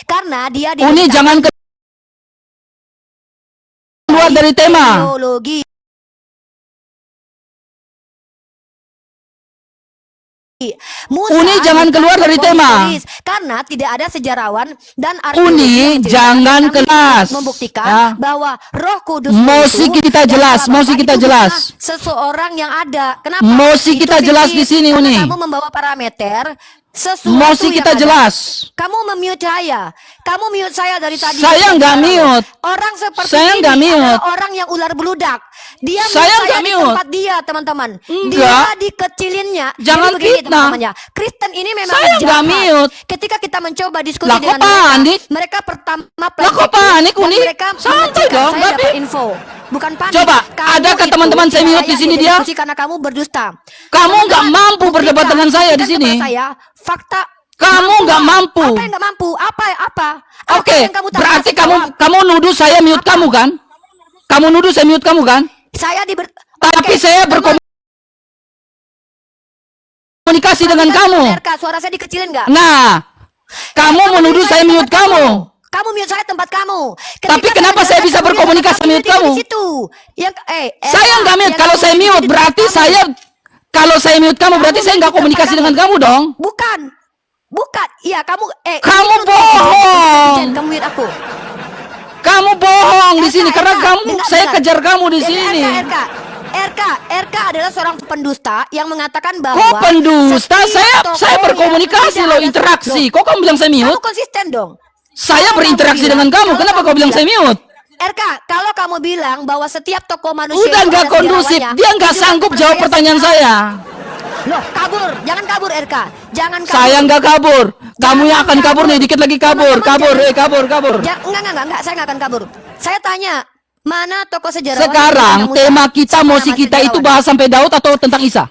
Karena dia Uni diberikan jangan keluar dari tema. teologi. Musa Uni jangan bukan keluar dari tokoh tema. historis, karena tidak ada sejarawan dan Uni jangan kami kelas. membuktikan Ya. bahwa Roh Kudus Mosi itu kita dan jelas, Allah mosi Bapa kita itu jelas. bukanlah seseorang yang ada. Kenapa? Mosi Itu kita jelas fiktif, di sini, karena Uni. Kamu membawa parameter sesuatu Mosi yang kita ada. jelas. Kamu memute saya. Kamu mute saya dari tadi. Saya nggak mute. Orang seperti Saya ini nggak mute. adalah orang yang ular beludak. Dia Saya mute nggak di mute. tempat dia, teman-teman. Enggak. Dia dikecilinnya. Jangan Jadi begini, fitnah. teman-temannya. Kristen ini memang Saya nggak jahat. mute. Ketika kita mencoba diskusi Lah, kok dengan panik? mereka pertama Lah, kok plastik panik, dan Uni? mereka Santai mengecilkan. dong, Saya nggak dapat pi- info. Bukan panik. Coba, Kamu adakah itu teman-teman saya tidak mute di layak sini untuk dia? diskusi karena kamu berdusta. Kamu Teman-teman, nggak mampu berdebat buktikan- dengan saya di buktikan sini. kepada saya fakta. Kamu nggak mampu. Apa yang nggak mampu? Apa? Apa Oke, yang kamu tak berarti kasih jawab? kamu nuduh saya mute kamu kan? Kamu nuduh saya mute kamu kan? Saya Tapi saya berkomunikasi dengan kamu. RK, suara saya dikecilin nggak? Nah, kamu menuduh saya mute kamu. Kamu mute saya tempat kamu. Tapi kenapa saya bisa berkomunikasi mute kamu? Di situ. Yang Saya nggak mute. Kalau saya mute berarti saya mute kamu berarti saya nggak komunikasi dengan kamu dong. Bukan. Bukan. Iya, kamu Kamu ini bohong. Jen, kamu mute aku. Kamu bohong di sini RK, karena RK, kamu dengar, saya dengar. kejar kamu di RK, sini. RK adalah seorang pendusta yang mengatakan bahwa Kok pendusta? setiap Saya tokoh berkomunikasi yang loh, tidak ada- interaksi. Loh, Kok kamu bilang saya kamu mute? konsisten dong. Saya Kalau berinteraksi kamu dengan bilang- kamu. kalau Kenapa kau bilang saya mute? RK, kalau kamu bilang bahwa setiap tokoh manusia Udah itu nggak ada kondusif. sejarawannya, Dia nggak itu sanggup percaya jawab pertanyaan sama- saya. Loh, kabur. Jangan kabur, RK. Jangan kabur. Saya nggak kabur. Kamu yang akan kabur nih. Dikit lagi kabur. Teman-teman, Kabur. jangan- enggak. Saya nggak akan kabur. Saya tanya, mana tokoh sejarawan? Sekarang yang tema Musa? kita, Siapa mosi nama kita itu sejarawan? bahas sampai Daud atau tentang Isa?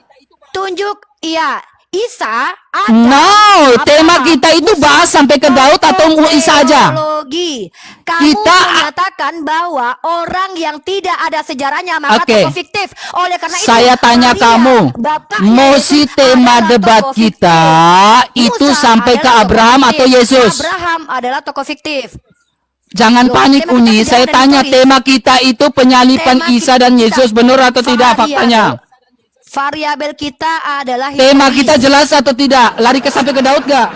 Tunjuk, iya. Isa ada. No, Apa? tema kita itu bahas sampai ke Daud atau Isa aja. Teologi. Kamu Kita- menyatakan bahwa orang yang tidak ada sejarahnya maka Oke. tokoh fiktif. Oleh karena itu, Saya tanya Maria, kamu, bapaknya mosi Yesus tema adalah debat tokoh kita fiktif. itu Musa sampai ke adalah tokoh Abraham fiktif. atau Yesus? Abraham adalah tokoh fiktif. Jangan Loh, panik tema kita Uni, sejarah saya dan tanya historis. tema kita itu penyalipan Tema Isa dan kita- Yesus, benar atau tidak faktanya? Variabel kita adalah Tema historis. kita jelas atau tidak? Lari ke sampai ke Daud gak?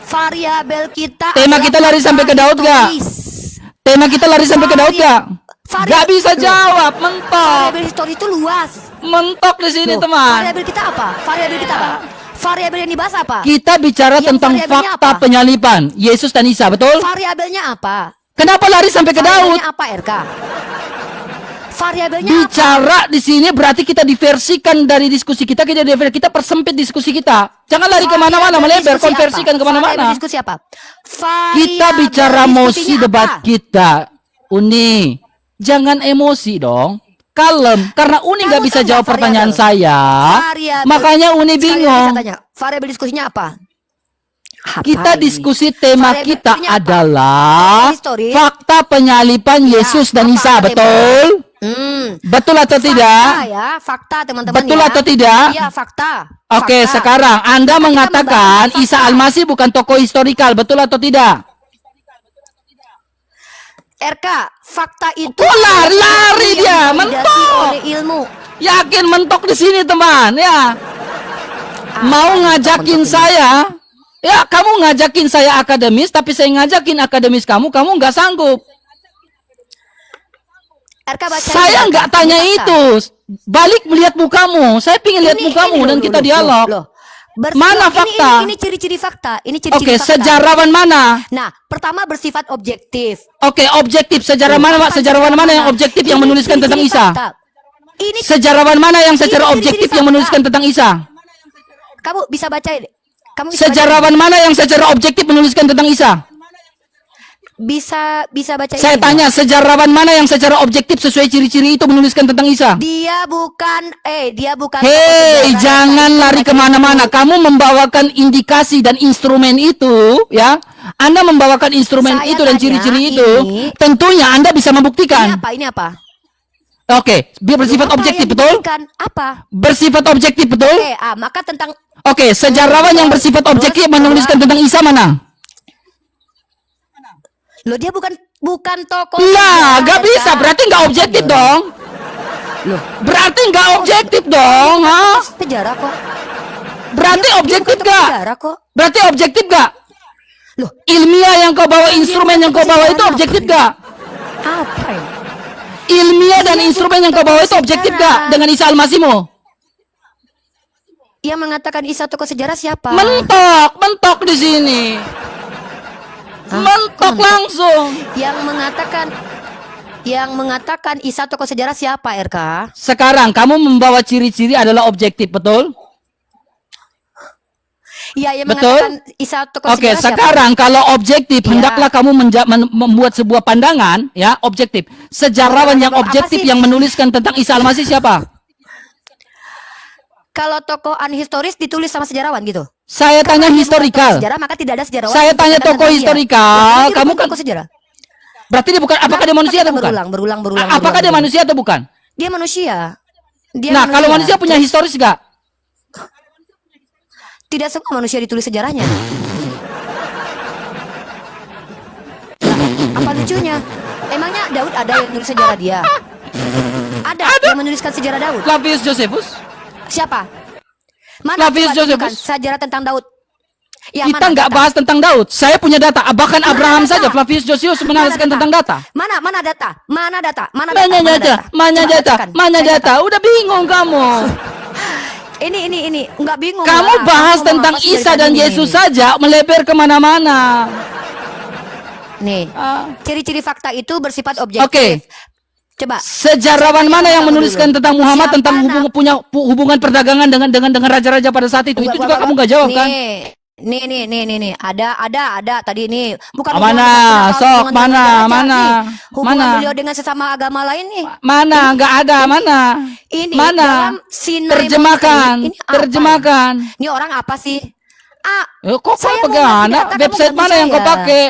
Variabel kita Tema adalah kita lari sampai ke Daud gak? historis. Tema kita lari sampai ke Daud gak? Gak bisa Loh, jawab, mentok. variabel historis itu luas. Mentok di sini Loh, teman. Variabel kita apa? Variabel kita apa? Variabel yang dibahas apa? Kita bicara Yang tentang variabelnya fakta apa? penyalipan Yesus dan Isa, betul? Variabelnya apa? Kenapa lari sampai ke Daud? Variabelnya apa, RK? Variabelnya apa? Bicara di sini berarti kita diversikan dari diskusi kita, kita persempit diskusi kita. Jangan lari kemana-mana, Variabel melebar, diskusi konversikan apa? kemana-mana. Variabel diskusi apa? Kita Variabel bicara mosi diskusinya debat apa? kita. Uni, jangan emosi dong. Kalem, karena Uni Kamu nggak bisa tahu jawab nggak pertanyaan variabel? saya. Variabel. Makanya Uni Sekali lagi bingung. saya tanya, variabel diskusinya apa? Apa Kita ini? diskusi tema Variabel kita diskusinya apa? adalah Historis. fakta penyalipan Yesus dan apa Isa, tema? betul? Fakta Betul atau tidak? ya, fakta teman-teman Betul ya. atau tidak? Iya, fakta. Oke, Fakta. sekarang Anda Kita mengatakan membahas Isa fakta. Al-Masih bukan tokoh historikal, betul atau tidak? RK, fakta itu Kok lari yang dia, divalidasi mentok. oleh ilmu. Yakin mentok di sini teman, ya. Mau ngajakin mentok ini. saya, ya kamu ngajakin saya akademis, tapi saya ngajakin akademis kamu nggak sanggup. RK baca Saya nggak tanya itu, balik melihat mukamu. Saya pingin lihat mukamu dan kita dialog. Mana fakta? Ini ciri-ciri fakta. Ini ciri-ciri Oke, fakta. sejarawan mana? Nah, pertama bersifat objektif. Oke, objektif. Sejarawan mana? Sejarawan mana yang objektif yang Ini menuliskan tentang ciri-ciri Isa? fakta. Ini Sejarawan mana yang secara Ini objektif ciri-ciri yang fakta. menuliskan tentang Isa? kamu bisa baca. Kamu bisa Sejarawan mana yang secara objektif menuliskan tentang Isa? bisa baca Saya ini. tanya, sejarawan mana yang secara objektif sesuai ciri-ciri itu menuliskan tentang Isa? Dia bukan tokoh Hei, sejarah. jangan Saya lari baca kemana-mana. dulu. Kamu membawakan indikasi dan instrumen itu, ya. Anda membawakan instrumen Saya itu dan tanya ciri-ciri itu. ini- Tentunya Anda bisa Ini membuktikan. apa? Ini apa? Oke, dia bersifat Apa objektif, yang betul? dibuktikan? Apa? Bersifat objektif, betul? Oke, maka tentang Oke, sejarawan yang bersifat objektif menuliskan tentang Isa mana? Loh, dia bukan tokoh. Lah, sejarah, gak Eka. bisa. Berarti nggak objektif dong. Loh, Berarti nggak objektif dong, ha? sejarah kok. Berarti Dia objektif bukan tokoh gak? sejarah kok. Berarti objektif gak? Loh, Ilmiah yang kau bawa, instrumen yang kau bawa itu sejarah. objektif gak? apa ini? Ilmiah dan Dia instrumen bukan yang kau bawa itu tokoh objektif sejarah. gak? Dengan Isa Al-Masihmu? Yang mengatakan Isa tokoh sejarah siapa? Mentok di sini. Mentok langsung. Yang mengatakan Isa tokoh sejarah siapa, RK? Sekarang kamu membawa ciri-ciri adalah objektif, betul? Iya, yang Betul? mengatakan Isa tokoh Oke, sejarah siapa? sekarang kalau objektif, Iya. hendaklah kamu membuat sebuah pandangan, ya, objektif. Sejarawan yang Apa objektif sih? yang menuliskan tentang Isa Al-Masih siapa? Kalau tokoh unhistoris ditulis sama sejarawan gitu. Saya tanya Kalau dia bukan historikal. tokoh sejarah maka tidak ada sejarawan. Saya yang tanya menceritakan tokoh tentang dia. historikal. Berarti dia Kamu bukan kan tokoh sejarah. berarti dia bukan, apakah dia manusia atau bukan? Berulang. Apakah dia manusia atau bukan? Dia manusia. Nah, kalau manusia punya historis gak? Tidak semua manusia ditulis sejarahnya. Nah, apa lucunya? Emangnya Daud ada yang nulis sejarah dia? Ada yang menuliskan sejarah Daud. Flavius Josephus? Siapa? Mana Flavius coba tunjukkan Josephus? sejarah tentang Daud? Ya, Kita mana nggak data? bahas tentang Daud. Saya punya data. Bahkan Abraham data? saja Flavius Josephus menuliskan data? tentang data. Mana data? Mana data? Mana data? Mana Coba data? katakan. Mana Saya data? Udah bingung kamu. Ini enggak bingung. Kamu lah. bahas Kamu tentang ngomong apa sih Isa dari dan tadi Yesus ini? saja, melebar kemana-mana. Nih, Ah. ciri-ciri fakta itu bersifat objektif. Oke. Coba. Sejarawan mana yang menuliskan tentang Muhammad, Siapa tentang punya hubungan perdagangan dengan raja-raja pada saat itu? Itu juga kamu nggak jawab kan? Nih. Ada tadi ini. Bukan Mana? hubungan dengan Sok, hubungan mana? dengan raja, Mana? nih. Hubungan Mana? beliau dengan sesama agama lain nih. Mana? Nggak ada. Mana? Ini Mana? dalam Sinai Terjemahkan, Monthly, ini apa? terjemahkan. Ini orang apa sih? Ah, Kok saya mau pegang? ngasih data, kamu Website ganggu mana yang kau saya. pakai?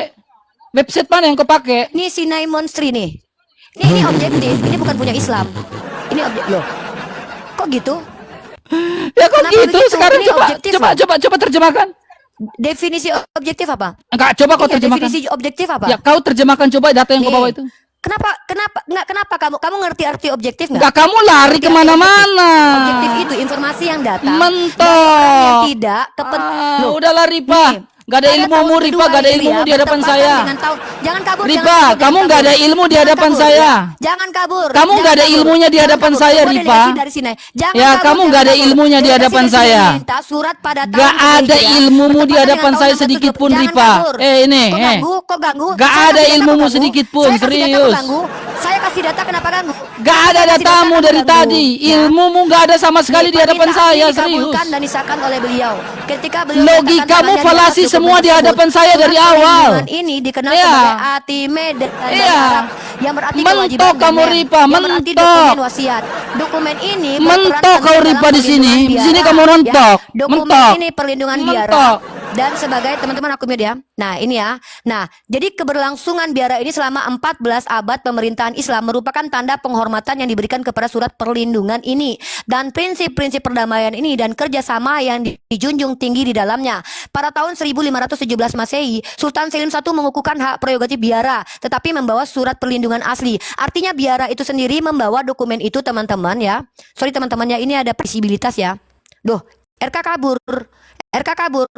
Website mana yang kau pakai? Ini Sinai Monthly nih. Ini objektif, ini bukan punya Islam. Ini objek loh. Kok gitu? Ya kok Kenapa gitu? begitu? Sekarang Ini coba, objektif coba, loh. coba, coba terjemahkan. Definisi objektif apa? Enggak, coba kau Iya, terjemahkan. definisi objektif apa? Ya, kau terjemahkan coba data yang kau Nih. bawa itu. Kenapa kamu ngerti arti objektif nggak? Enggak, kamu lari Ngerti arti kemana-mana. Objektif itu informasi yang datang Mentok. dari orang yang tidak Loh, Udahlah Ripa. nih, Gak ada pada ilmumu tahun Ripa, kedua gak ada Hijriah, ilmumu di hadapan bertepatan saya. dengan jangan kabur, Ripa, jangan kabur, kamu jangan nggak ada kabur. ilmu di Jangan hadapan kabur, saya. ya. Jangan kabur. Kamu jangan nggak ada kabur. ilmunya di Jangan hadapan kabur. saya, Coba Ripa. delegasi dari sini. Jangan Ya, kabur, kamu jangan nggak ada kabur. ilmunya di Delegasi hadapan dari sini saya. minta surat pada tahun Gak kedua ada Hijriah, ilmumu di bertepatan hadapan dengan saya tahun sedikit 620. pun, Jangan Ripa. kabur. Ini, Kok ganggu? Kok ganggu? Gak Saya ada kasih data, ilmumu kok ganggu? sedikit pun, Saya kasih data, kok serius. ganggu? Saya kasih data, kenapa ganggu? Gak ada Saya kasih datamu data, dari kamu ganggu. tadi. Ya. Ilmumu gak ada sama sekali di hadapan Permintaan saya, ini serius. dikabulkan dan disahkan oleh beliau. Ketika beliau Logikamu menyatakan falasi di atas semua dokumen di hadapan tersebut, saya dari surat awal. perlindungan ini dikenal Iya. sebagai Atime dari Iya. Arab yang berarti Mentok kewajiban kamu, dan Ripa, yang berarti mentok. dokumen wasiat. Dokumen ini berperan Mentok penting kau, dalam Ripa, di sini. perlindungan Di sini biara, kamu mentok. ya. Dokumen Mentok. ini perlindungan Mentok. biara dan sebagai teman-teman aku ya. Nah, ini ya. Nah, jadi keberlangsungan biara ini selama 14 abad pemerintahan Islam merupakan tanda penghormatan yang diberikan kepada surat perlindungan ini dan prinsip-prinsip perdamaian ini dan kerjasama yang dijunjung tinggi di dalamnya. Pada tahun 1517 Masehi, Sultan Selim I mengukuhkan hak prerogatif biara, tetapi membawa surat perlindungan asli. Artinya biara itu sendiri membawa dokumen itu, teman-teman ya. Sorry teman-temannya, ini ada visibilitas ya. Duh, RK kabur. RK kabur.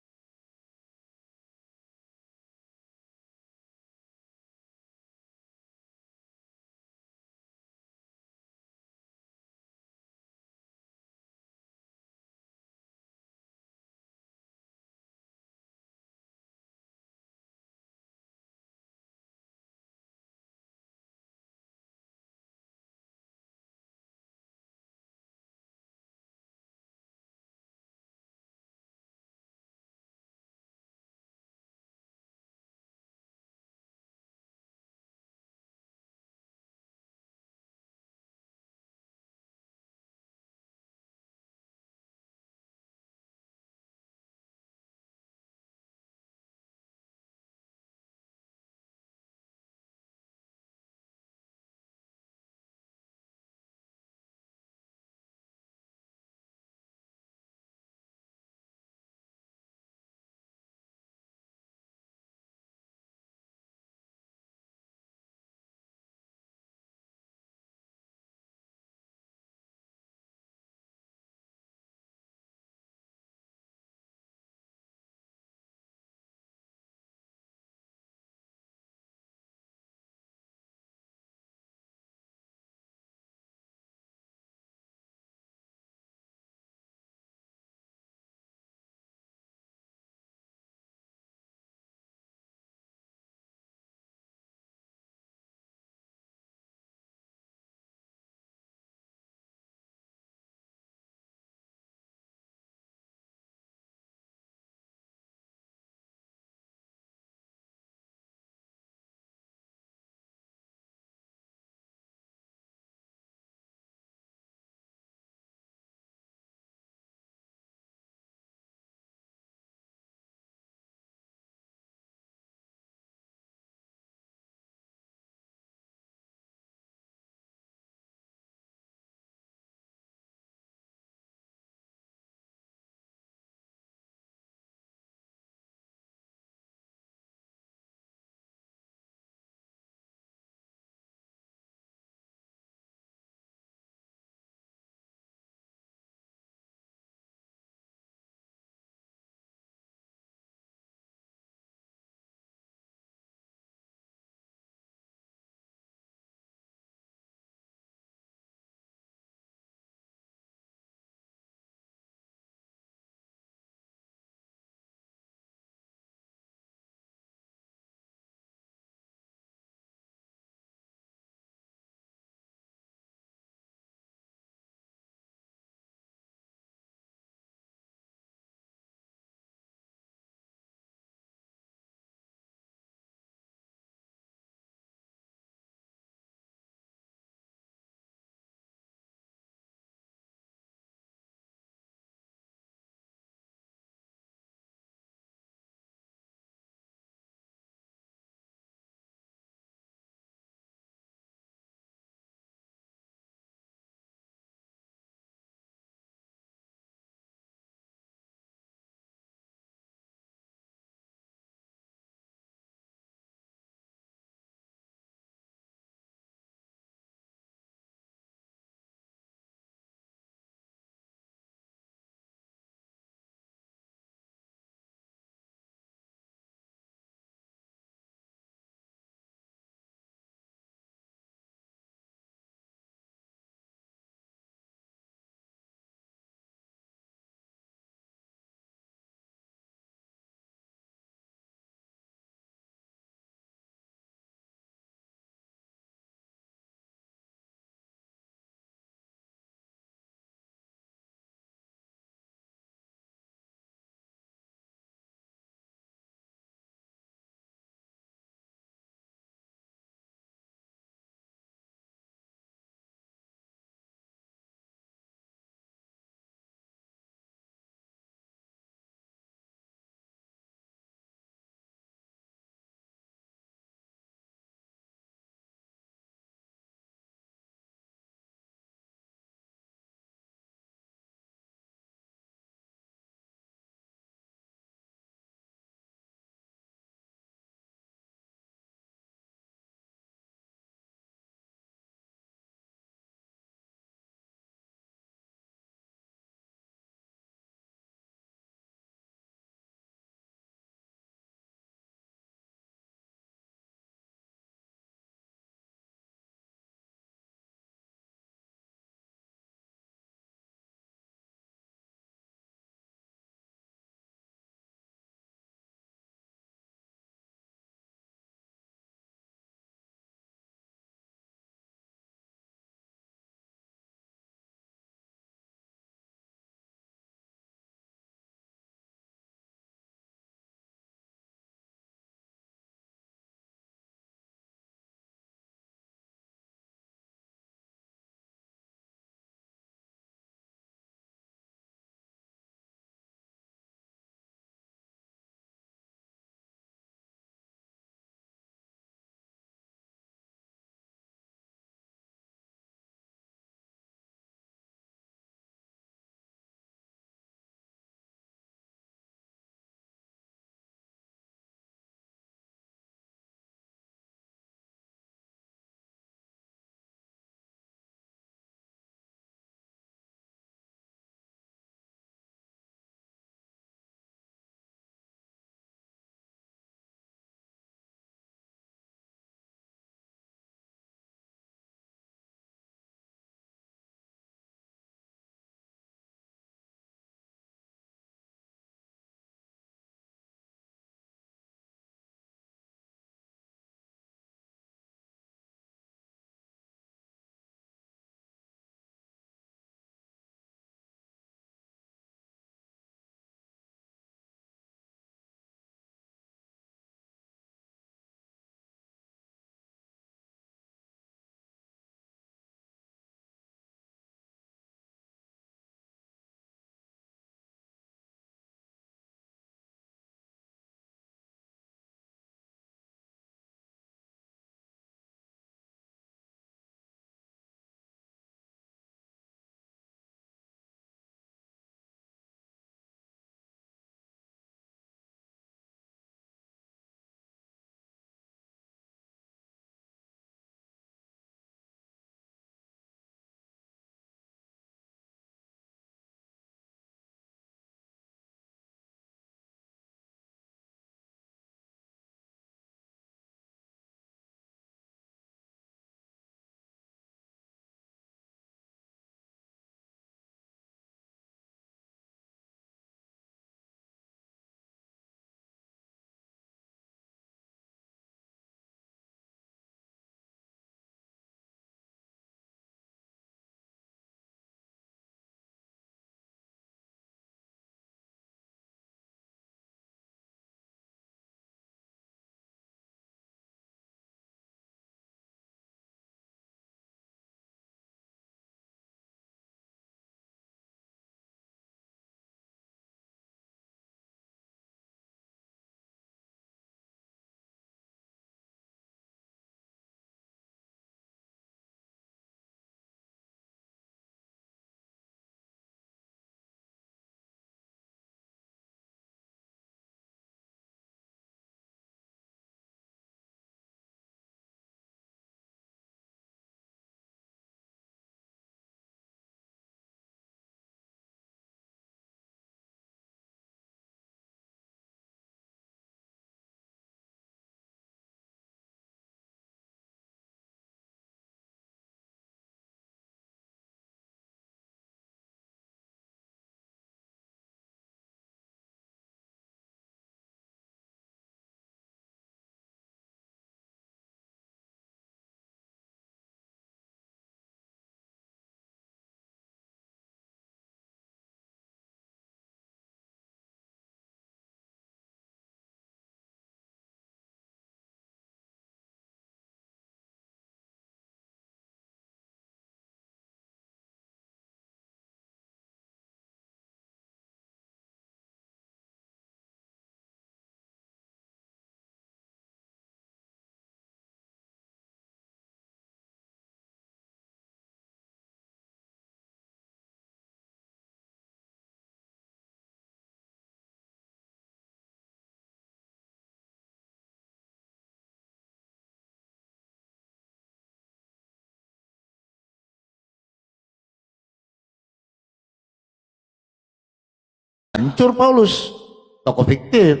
hancur Paulus, tokoh fiktif.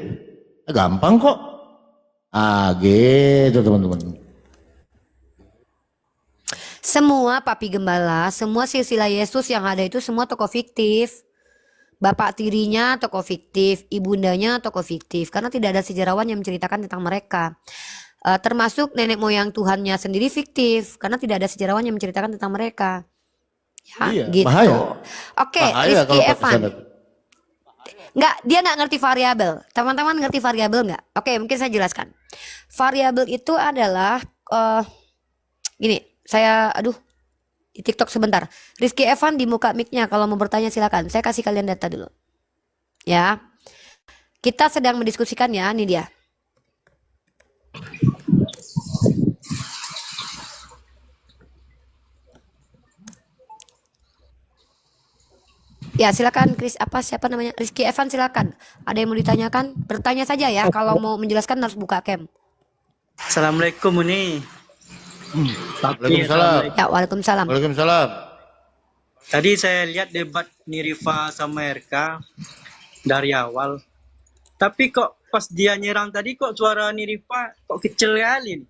Gampang kok. Gitu teman-teman. Semua papi gembala, semua silsilah Yesus yang ada itu semua tokoh fiktif. Bapak tirinya tokoh fiktif, ibundanya tokoh fiktif, karena tidak ada sejarawan yang menceritakan tentang mereka. Termasuk nenek moyang Tuhannya sendiri fiktif, karena tidak ada sejarawan yang menceritakan tentang mereka. Ya, Iya, gitu. bahaya. Oke, Bahaya Rizky kalau pakai Evan. standar. Dia nggak ngerti variabel. Teman-teman ngerti variabel nggak? Oke, mungkin saya jelaskan. Variabel itu adalah gini. Di TikTok sebentar. Rizky Evan di muka mic-nya, kalau mau bertanya silakan. Saya kasih kalian data dulu. Ya. Kita sedang mendiskusikan ya, ini dia. Ya, silakan Chris, siapa namanya? Rizky Evan, silakan. Ada yang mau ditanyakan? Bertanya saja ya. Kalau mau menjelaskan harus buka cam. Assalamualaikum Uni. Waalaikumsalam. Ya, waalaikumsalam. Waalaikumsalam. Tadi saya lihat debat Nirifa sama RK dari awal. Tapi kok pas dia nyerang tadi kok suara Nirifa kok kecil kali.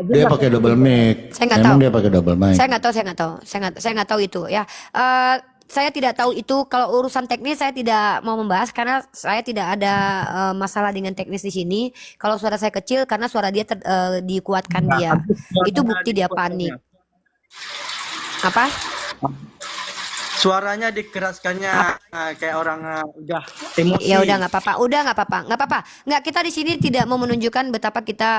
Dia pakai double mic. Saya nggak Emang tahu. dia pakai double mic. Saya nggak tahu itu ya. Saya tidak tahu itu. Kalau urusan teknis saya tidak mau membahas karena saya tidak ada masalah dengan teknis di sini. Kalau suara saya kecil karena suara dia dikuatkan dia. Itu bukti dia panik. Apa? Suaranya dikeraskannya kayak orang udah emosi. Ya udah nggak apa-apa. Nggak, kita di sini tidak mau menunjukkan betapa kita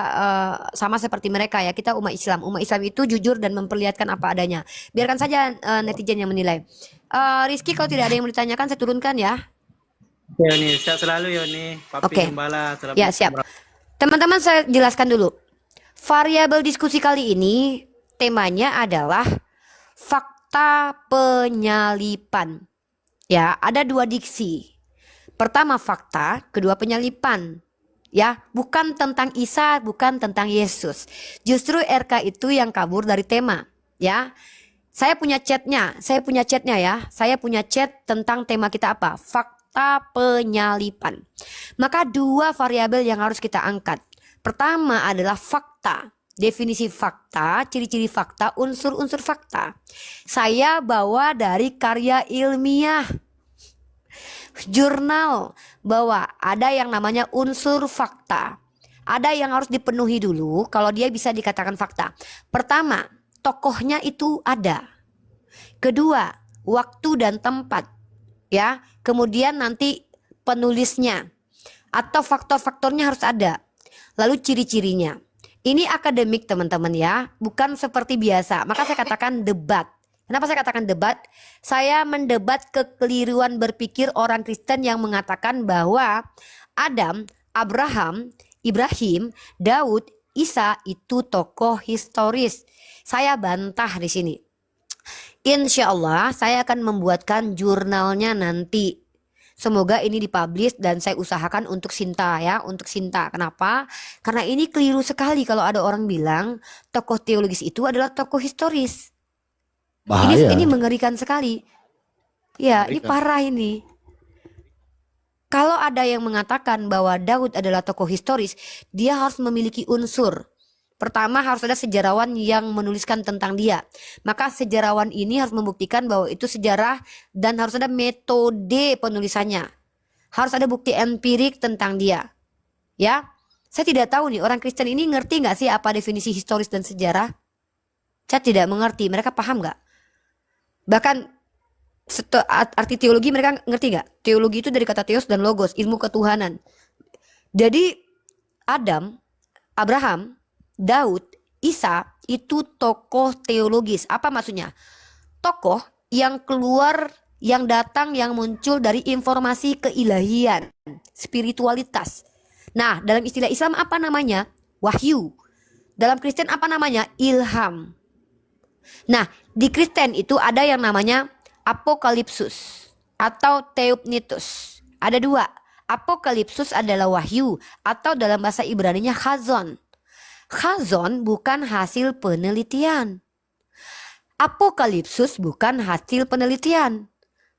sama seperti mereka ya. Kita umat Islam. Umat Islam itu jujur dan memperlihatkan apa adanya. Biarkan saja netizen yang menilai. Rizky, kalau tidak ada yang mau ditanyakan saya turunkan ya. Ya nih, sehat selalu ya nih. Papi Oke. Gembala. Ya siap. Teman-teman saya jelaskan dulu. Variabel diskusi kali ini temanya adalah fakta penyalipan. Ya, ada dua diksi. Pertama fakta, kedua penyalipan. Ya, bukan tentang Isa, bukan tentang Yesus. Justru RK itu yang kabur dari tema. Ya, saya punya chatnya ya. Saya punya chat tentang tema kita apa? Fakta penyalipan. Maka dua variabel yang harus kita angkat. Pertama adalah fakta. Definisi fakta, ciri-ciri fakta, unsur-unsur fakta. Saya bawa dari karya ilmiah. Jurnal, bahwa ada yang namanya unsur fakta. Ada yang harus dipenuhi dulu kalau dia bisa dikatakan fakta. Pertama, tokohnya itu ada. Kedua, waktu dan tempat. Ya, kemudian nanti penulisnya atau faktor-faktornya harus ada. Lalu ciri-cirinya. Ini akademik teman-teman ya, bukan seperti biasa. Maka saya katakan debat. Kenapa saya katakan debat? Saya mendebat kekeliruan berpikir orang Kristen yang mengatakan bahwa Adam, Abraham, Ibrahim, Daud, Isa itu tokoh historis. Saya bantah di sini. Insya Allah saya akan membuatkan jurnalnya nanti. Semoga ini dipublish dan saya usahakan untuk Sinta ya, untuk Sinta. Kenapa? Karena ini keliru sekali kalau ada orang bilang tokoh teologis itu adalah tokoh historis. Bahaya. Ini mengerikan sekali. Ya, ini Mengerikan. parah ini. Kalau ada yang mengatakan bahwa Daud adalah tokoh historis, dia harus memiliki unsur. Pertama harus ada sejarawan yang menuliskan tentang dia. Maka sejarawan ini harus membuktikan bahwa itu sejarah dan harus ada metode penulisannya. Harus ada bukti empirik tentang dia. Ya, saya tidak tahu nih orang Kristen ini ngerti nggak sih apa definisi historis dan sejarah? Saya tidak mengerti. Mereka paham nggak? Bahkan arti teologi mereka ngerti nggak? Teologi itu dari kata theos dan logos, ilmu ketuhanan. Jadi Adam, Abraham, Daud, Isa itu tokoh teologis. Apa maksudnya? Tokoh yang keluar, yang datang, yang muncul dari informasi keilahian, spiritualitas. Nah, dalam istilah Islam apa namanya? Wahyu. Dalam Kristen apa namanya? Ilham. Nah, di Kristen itu ada yang namanya apokalipsus atau theopneustos. Ada dua. Apokalipsus adalah wahyu atau dalam bahasa Ibraninya chazon. Chazon bukan hasil penelitian. Apokalipsus bukan hasil penelitian.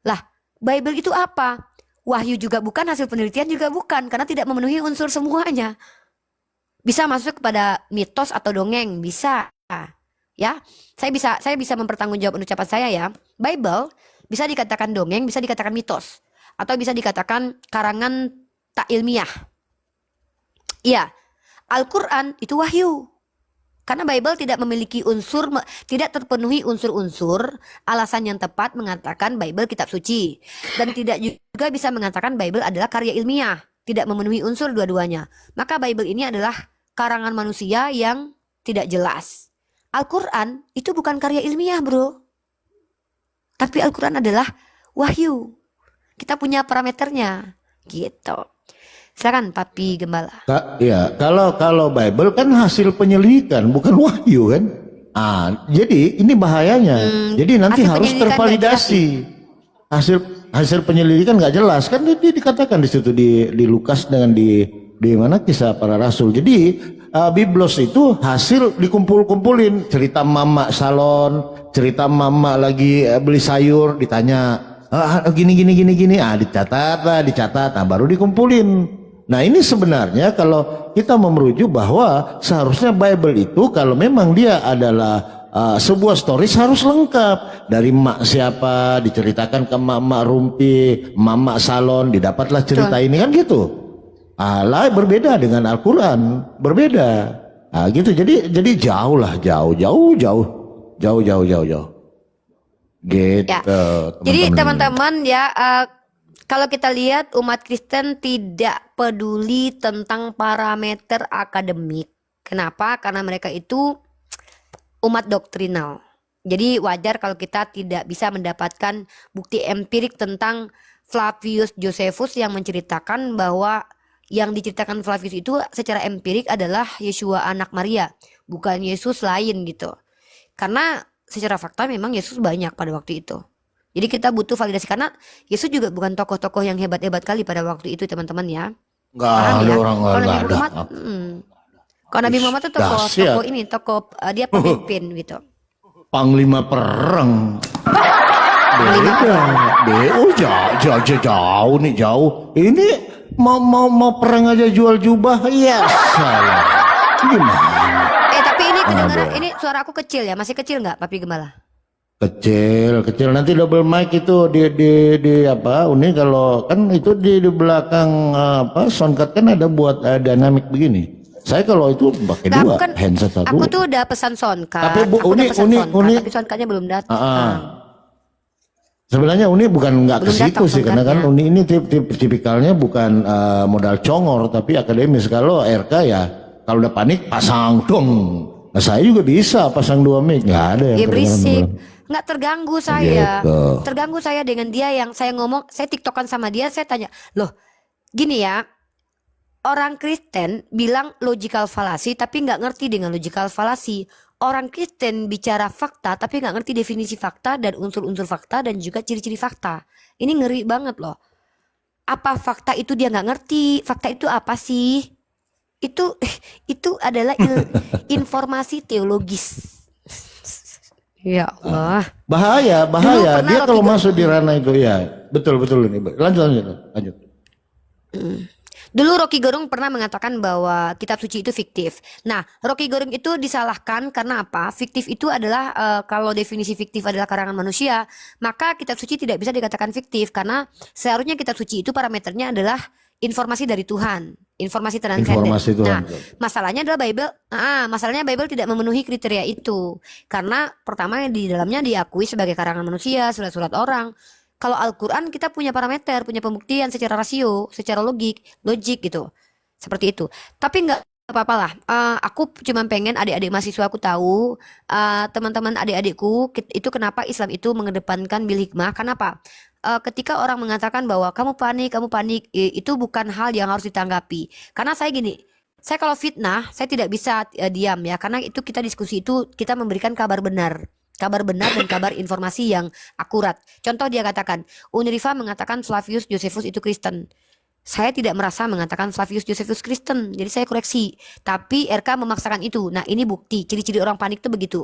Lah, Bible itu apa? wahyu juga bukan, hasil penelitian juga bukan, karena tidak memenuhi unsur semuanya. Bisa masuk kepada mitos atau dongeng, bisa. Ya, saya bisa mempertanggungjawabkan ucapan saya ya. Bible bisa dikatakan dongeng, bisa dikatakan mitos, atau bisa dikatakan karangan tak ilmiah. Iya, Al-Quran itu wahyu. Karena Bible tidak memiliki tidak terpenuhi unsur-unsur alasan yang tepat mengatakan Bible kitab suci. Dan tidak juga bisa mengatakan Bible adalah karya ilmiah. Tidak memenuhi unsur dua-duanya. Maka Bible ini adalah karangan manusia yang tidak jelas. Al-Quran itu bukan karya ilmiah, bro. Tapi Al-Quran adalah wahyu. Kita punya parameternya. Gitu. Silakan Papi Gembala. Ya, kalau Bible kan hasil penyelidikan, bukan wahyu kan? Jadi ini bahayanya. Jadi nanti hasil harus penyelidikan tervalidasi. Hasil penyelidikan nggak jelas kan? Dia dikatakan di situ di Lukas dengan di mana kisah para rasul. Jadi Biblos itu hasil dikumpulin cerita mama salon, cerita mama lagi beli sayur, ditanya gini, dicatat, baru dikumpulin. Nah ini sebenarnya kalau kita merujuk bahwa seharusnya Bible itu kalau memang dia adalah sebuah stories harus lengkap. Dari mak siapa diceritakan ke mak rumpi, mama salon, didapatlah cerita ini kan gitu. Allah berbeda dengan Al-Quran, berbeda. Gitu. Jadi jauh. Gitu. Ya. Jadi teman-teman ya, kalau kita lihat umat Kristen tidak peduli tentang parameter akademik. Kenapa? Karena mereka itu umat doktrinal. Jadi wajar kalau kita tidak bisa mendapatkan bukti empirik tentang Flavius Josephus yang menceritakan bahwa yang diceritakan Flavius itu secara empirik adalah Yesua anak Maria, bukan Yesus lain gitu. Karena secara fakta memang Yesus banyak pada waktu itu. Jadi kita butuh validasi karena Yesus juga bukan tokoh-tokoh yang hebat-hebat kali pada waktu itu teman-teman ya. Nggak ada orang Kalau nggak Nabi ada. Muhammad, kalau Nabi Muhammad itu tokoh dia pemimpin gitu. Panglima perang. Jauh nih jauh. Ini mau perang aja jual jubah ya salah. Gimana? Tapi ini kedengaran, ini suara aku kecil ya, masih kecil nggak Papi Gembala? Kecil nanti double mic itu di apa Uni kalau kan itu di belakang soundcard kan ada buat dynamic begini. Saya kalau itu pakai dua handset satu. Aku tuh udah pesan soundcard. Tapi Uni tapi soundcardnya belum datang. Sebenarnya Uni bukan nggak ke Belum situ datang sih karena kan soundcardnya. Uni ini tipikalnya bukan modal congor tapi akademis. Kalau RK ya kalau udah panik pasang dong. Nah, saya juga bisa pasang 2 mic nggak ada yang Ya berisik. kedengeran. Nggak terganggu saya. Gitu. Terganggu saya dengan dia yang saya ngomong, saya tiktokan sama dia, saya tanya, loh gini ya, orang Kristen bilang logical fallacy tapi nggak ngerti dengan logical fallacy. Orang Kristen bicara fakta tapi nggak ngerti definisi fakta dan unsur-unsur fakta dan juga ciri-ciri fakta. Ini ngeri banget loh. Apa fakta itu dia nggak ngerti? Fakta itu apa sih? Itu adalah informasi teologis. Ya Allah. Bahaya. pernah Dia Rocky kalau Gerung- masuk di ranah itu ya. Betul ini. Lanjut. Dulu Rocky Gerung pernah mengatakan bahwa kitab suci itu fiktif. Nah, Rocky Gerung itu disalahkan karena apa? Fiktif itu adalah kalau definisi fiktif adalah karangan manusia, maka kitab suci tidak bisa dikatakan fiktif karena seharusnya kitab suci itu parameternya adalah informasi dari Tuhan, informasi transenden. Informasi Tuhan. Nah, masalahnya adalah Bible tidak memenuhi kriteria itu. Karena pertama di dalamnya diakui sebagai karangan manusia, surat-surat orang. Kalau Al-Quran kita punya parameter, punya pembuktian secara rasio, secara logik gitu. Seperti itu. Tapi nggak apa-apa lah. Aku cuma pengen adik-adik mahasiswa aku tahu, teman-teman adik-adikku itu kenapa Islam itu mengedepankan bil hikmah. Kenapa? Ketika orang mengatakan bahwa kamu panik, itu bukan hal yang harus ditanggapi. Karena saya gini, saya kalau fitnah, saya tidak bisa diam ya. Karena itu kita diskusi itu kita memberikan kabar benar dan kabar informasi yang akurat. Contoh dia katakan, Unriva mengatakan Flavius Josephus itu Kristen. Saya tidak merasa mengatakan Flavius Josephus Kristen, jadi saya koreksi. Tapi RK memaksakan itu. Nah ini bukti, ciri-ciri orang panik itu begitu.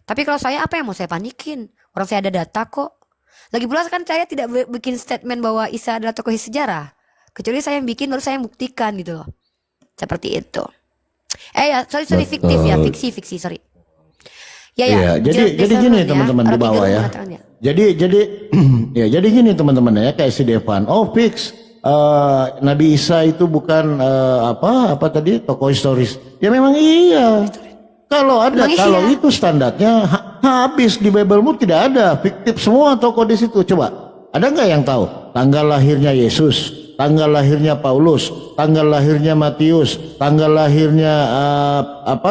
Tapi kalau saya apa yang mau saya panikin? Orang saya ada data kok. Lagi pula kan saya tidak bikin statement bahwa Isa adalah tokoh sejarah. Kecuali saya yang bikin, baru saya yang buktikan gitu loh. Seperti itu. Ya, sorry, fiktif ya, Betul. fiksi, sorry. Iya, jadi gini teman-teman di bawah ya. Jadi ya jadi gini teman-teman ya, kayak si Devan. Oh fix, Nabi Isa itu bukan apa tadi tokoh historis. Ya memang iya. Kalau ada, Memang kalau iya. itu standarnya habis di Biblemu tidak ada fiktif semua tokoh di situ. Coba, ada nggak yang tahu tanggal lahirnya Yesus, tanggal lahirnya Paulus, tanggal lahirnya Matius, tanggal lahirnya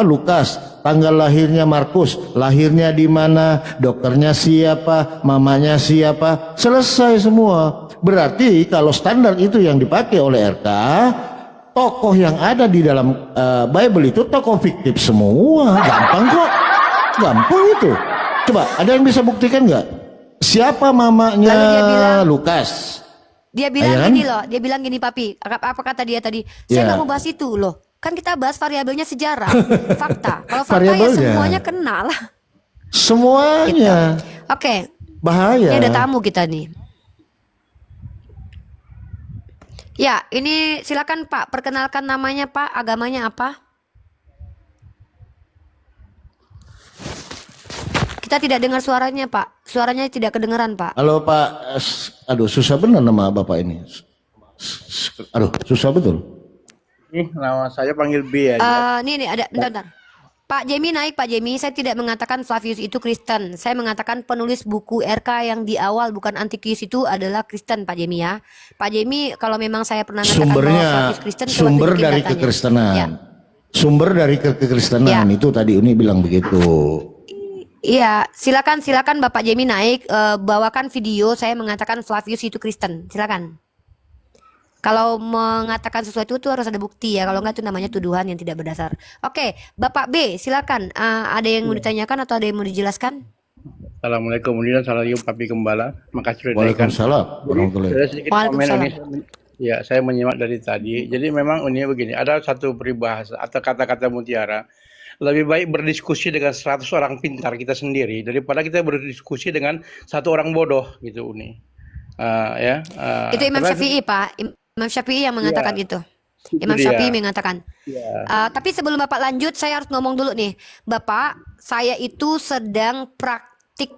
Lukas, tanggal lahirnya Markus, lahirnya di mana, dokternya siapa, mamanya siapa, selesai semua. Berarti kalau standar itu yang dipakai oleh RK, tokoh yang ada di dalam Bible itu tokoh fiktif semua. Gampang kok, gampang itu. Coba, ada yang bisa buktikan nggak? Siapa mamanya Lalu dia bilang- Lukas? Dia bilang Iya kan? gini loh, dia bilang gini papi, apa kata dia tadi? Saya Ya. nggak mau bahas itu loh. Kan kita bahas variabelnya sejarah, fakta. Kalau fakta ya Variabelnya. semuanya kena lah. Semuanya Oke, bahaya. ini ada tamu kita nih. Ya, ini silakan Pak, perkenalkan namanya Pak, agamanya apa? Kita tidak dengar suaranya Pak, suaranya tidak kedengaran Pak. Halo Pak, aduh susah benar nama Bapak ini. Aduh susah betul. Ini nama saya panggil B aja. Nih ada, bentar. Pak Jemi naik Pak Jemi, saya tidak mengatakan Flavius itu Kristen. Saya mengatakan penulis buku RK yang di awal bukan Antikius itu adalah Kristen Pak Jemi ya. Pak Jemi kalau memang saya pernah mengatakan bahwa Sumbernya Flavius Kristen, coba sumber tunjukin dari datanya. kekristenan. Ya. Sumber dari kekristenan Ya. itu tadi Uni bilang begitu. Iya, silakan Bapak Jemi naik, bawakan video saya mengatakan Flavius itu Kristen. Silakan. Kalau mengatakan sesuatu itu harus ada bukti ya. Kalau enggak itu namanya tuduhan yang tidak berdasar. Oke, Bapak B, silakan. Ada yang mau ditanyakan atau ada yang mau dijelaskan? Assalamualaikum warahmatullahi Papi Gembala. Makasih sudah naikkan. Waalaikumsalam warahmatullahi. Saya sedikit komen Waalaikumsalam. ini. Ya, saya menyimak dari tadi. Jadi memang ini begini, ada satu peribahasa atau kata-kata mutiara. Lebih baik berdiskusi dengan 100 orang pintar kita sendiri daripada kita berdiskusi dengan satu orang bodoh gitu Uni. Itu Imam karena- Syafi'i, Pak. Imam Syafi'i yang mengatakan Iya, gitu. itu Imam dia. Syafi'i mengatakan. Ya. Tapi sebelum Bapak lanjut, saya harus ngomong dulu nih. Bapak, saya itu sedang praktik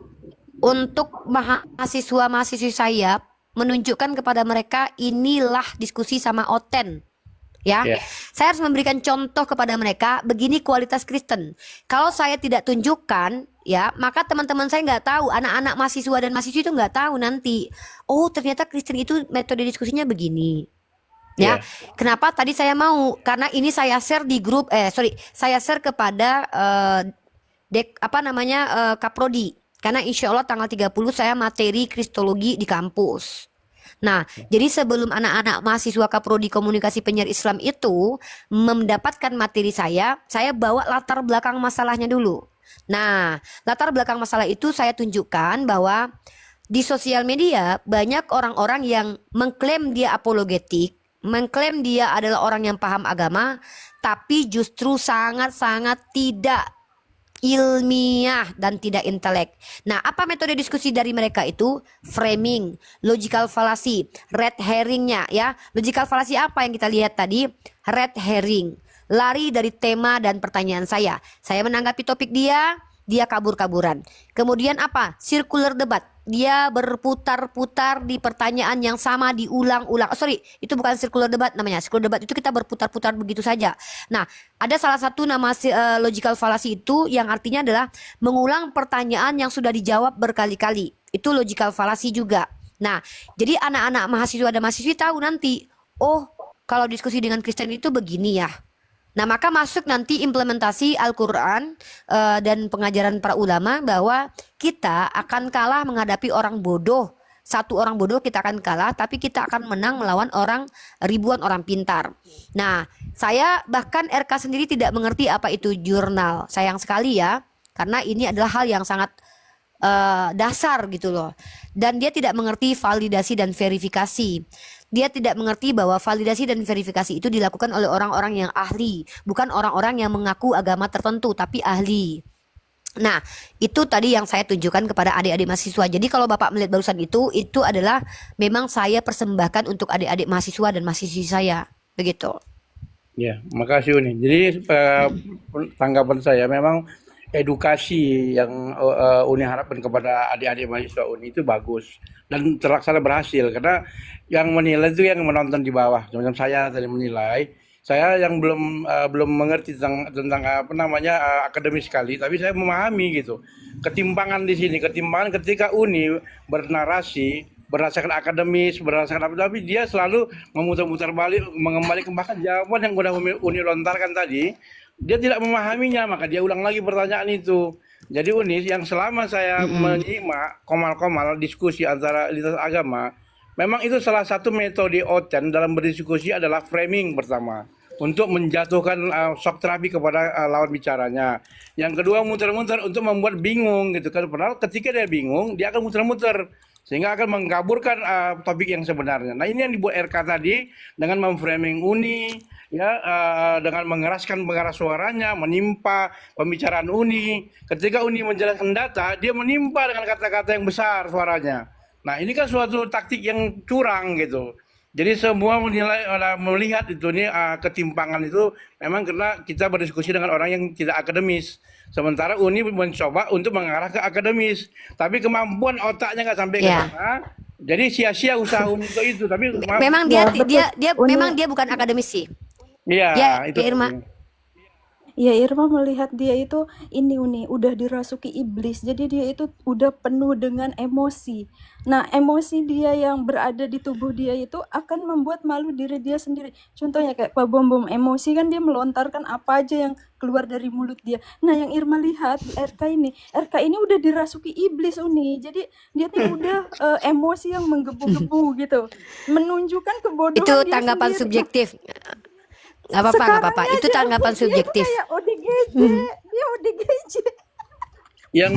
untuk mahasiswa-mahasiswi saya menunjukkan kepada mereka inilah diskusi sama Oten. Ya, Ya. saya harus memberikan contoh kepada mereka begini kualitas Kristen. Kalau saya tidak tunjukkan, ya, maka teman-teman saya nggak tahu, anak-anak mahasiswa dan mahasiswi itu nggak tahu nanti. Oh, ternyata Kristen itu metode diskusinya begini. Ya, kenapa tadi saya mau? Karena ini saya share di grup, saya share kepada Kaprodi. Karena insya Allah tanggal 30 saya materi Kristologi di kampus. Nah, jadi sebelum anak-anak mahasiswa Kaprodi Komunikasi Penyiar Islam itu mendapatkan materi saya bawa latar belakang masalahnya dulu. Nah, latar belakang masalah itu saya tunjukkan bahwa di sosial media banyak orang-orang yang mengklaim dia apologetik, mengklaim dia adalah orang yang paham agama, tapi justru sangat-sangat tidak ilmiah dan tidak intelek. Nah, apa metode diskusi dari mereka itu? Framing, logical fallacy, red herringnya ya. Logical fallacy apa yang kita lihat tadi? Red herring, lari dari tema dan pertanyaan saya. Saya menanggapi topik dia kabur-kaburan. Kemudian apa? Circular debat. Dia berputar-putar di pertanyaan yang sama diulang-ulang. Oh, sorry, itu bukan circular debat namanya. Circular debat itu kita berputar-putar begitu saja. Nah, ada salah satu nama logical fallacy itu yang artinya adalah mengulang pertanyaan yang sudah dijawab berkali-kali. Itu logical fallacy juga. Nah, jadi anak-anak mahasiswa dan mahasiswi tahu nanti, oh, kalau diskusi dengan Kristen itu begini ya. Nah, maka masuk nanti implementasi Al-Quran dan pengajaran para ulama bahwa kita akan kalah menghadapi orang bodoh. Satu orang bodoh kita akan kalah, tapi kita akan menang melawan ribuan orang pintar. Nah, saya bahkan RK sendiri tidak mengerti apa itu jurnal. Sayang sekali ya, karena ini adalah hal yang sangat dasar gitu loh. Dan dia tidak mengerti validasi dan verifikasi. Dia tidak mengerti bahwa validasi dan verifikasi itu dilakukan oleh orang-orang yang ahli, bukan orang-orang yang mengaku agama tertentu tapi ahli. Nah, itu tadi yang saya tunjukkan kepada adik-adik mahasiswa. Jadi kalau Bapak melihat barusan itu adalah memang saya persembahkan untuk adik-adik mahasiswa dan mahasiswi saya. Begitu. Ya, makasih Uni. Jadi tanggapan saya memang edukasi yang Uni harapkan kepada adik-adik mahasiswa Uni itu bagus dan terlaksana berhasil karena yang menilai itu yang menonton di bawah. Macam saya tadi menilai, saya yang belum mengerti tentang apa namanya akademis sekali, tapi saya memahami gitu. Ketimpangan di sini, ketimpangan ketika Uni bernarasi berdasarkan akademis, berdasarkan apa, tapi dia selalu memutar-mutar balik, mengembalikan bahkan jawaban yang udah Uni lontarkan tadi, dia tidak memahaminya, maka dia ulang lagi pertanyaan itu. Jadi Uni, yang selama saya menyimak komal-komal diskusi antara lintas agama, memang itu salah satu metode Oten dalam berdiskusi adalah framing pertama. Untuk menjatuhkan shock terapi kepada lawan bicaranya. Yang kedua muter-muter untuk membuat bingung gitu kan. Padahal ketika dia bingung, dia akan muter-muter sehingga akan mengkaburkan topik yang sebenarnya. Nah ini yang dibuat RK tadi dengan memframing Uni, ya dengan mengeraskan pengeras suaranya, menimpa pembicaraan Uni. Ketika Uni menjelaskan data, dia menimpa dengan kata-kata yang besar suaranya. Nah ini kan suatu taktik yang curang gitu. Jadi semua melihat itu nih ketimpangan itu memang karena kita berdiskusi dengan orang yang tidak akademis. Sementara Uni mencoba untuk mengarah ke akademis, tapi kemampuan otaknya nggak sampai ke Ya. sana. Jadi sia-sia usaha Uni untuk itu. Tapi Memang Ya, dia Uni- memang dia bukan akademisi. iya Ya, itu. Irma. Ya Irma melihat dia itu ini Uni udah dirasuki iblis, jadi dia itu udah penuh dengan emosi. Nah emosi dia yang berada di tubuh dia itu akan membuat malu diri dia sendiri. Contohnya kayak Pak Bom Bom emosi kan dia melontarkan apa aja yang keluar dari mulut dia. Nah yang Irma lihat di RK ini udah dirasuki iblis Uni. Jadi dia tuh udah emosi yang menggebu-gebu gitu, menunjukkan kebodohan Itu dia tanggapan sendiri. subjektif. Nggak apa-apa, nggak apa-apa. Sekarang Itu aja tanggapan dia tuh subjektif. kayak ODGJ, dia ODGJ. Yang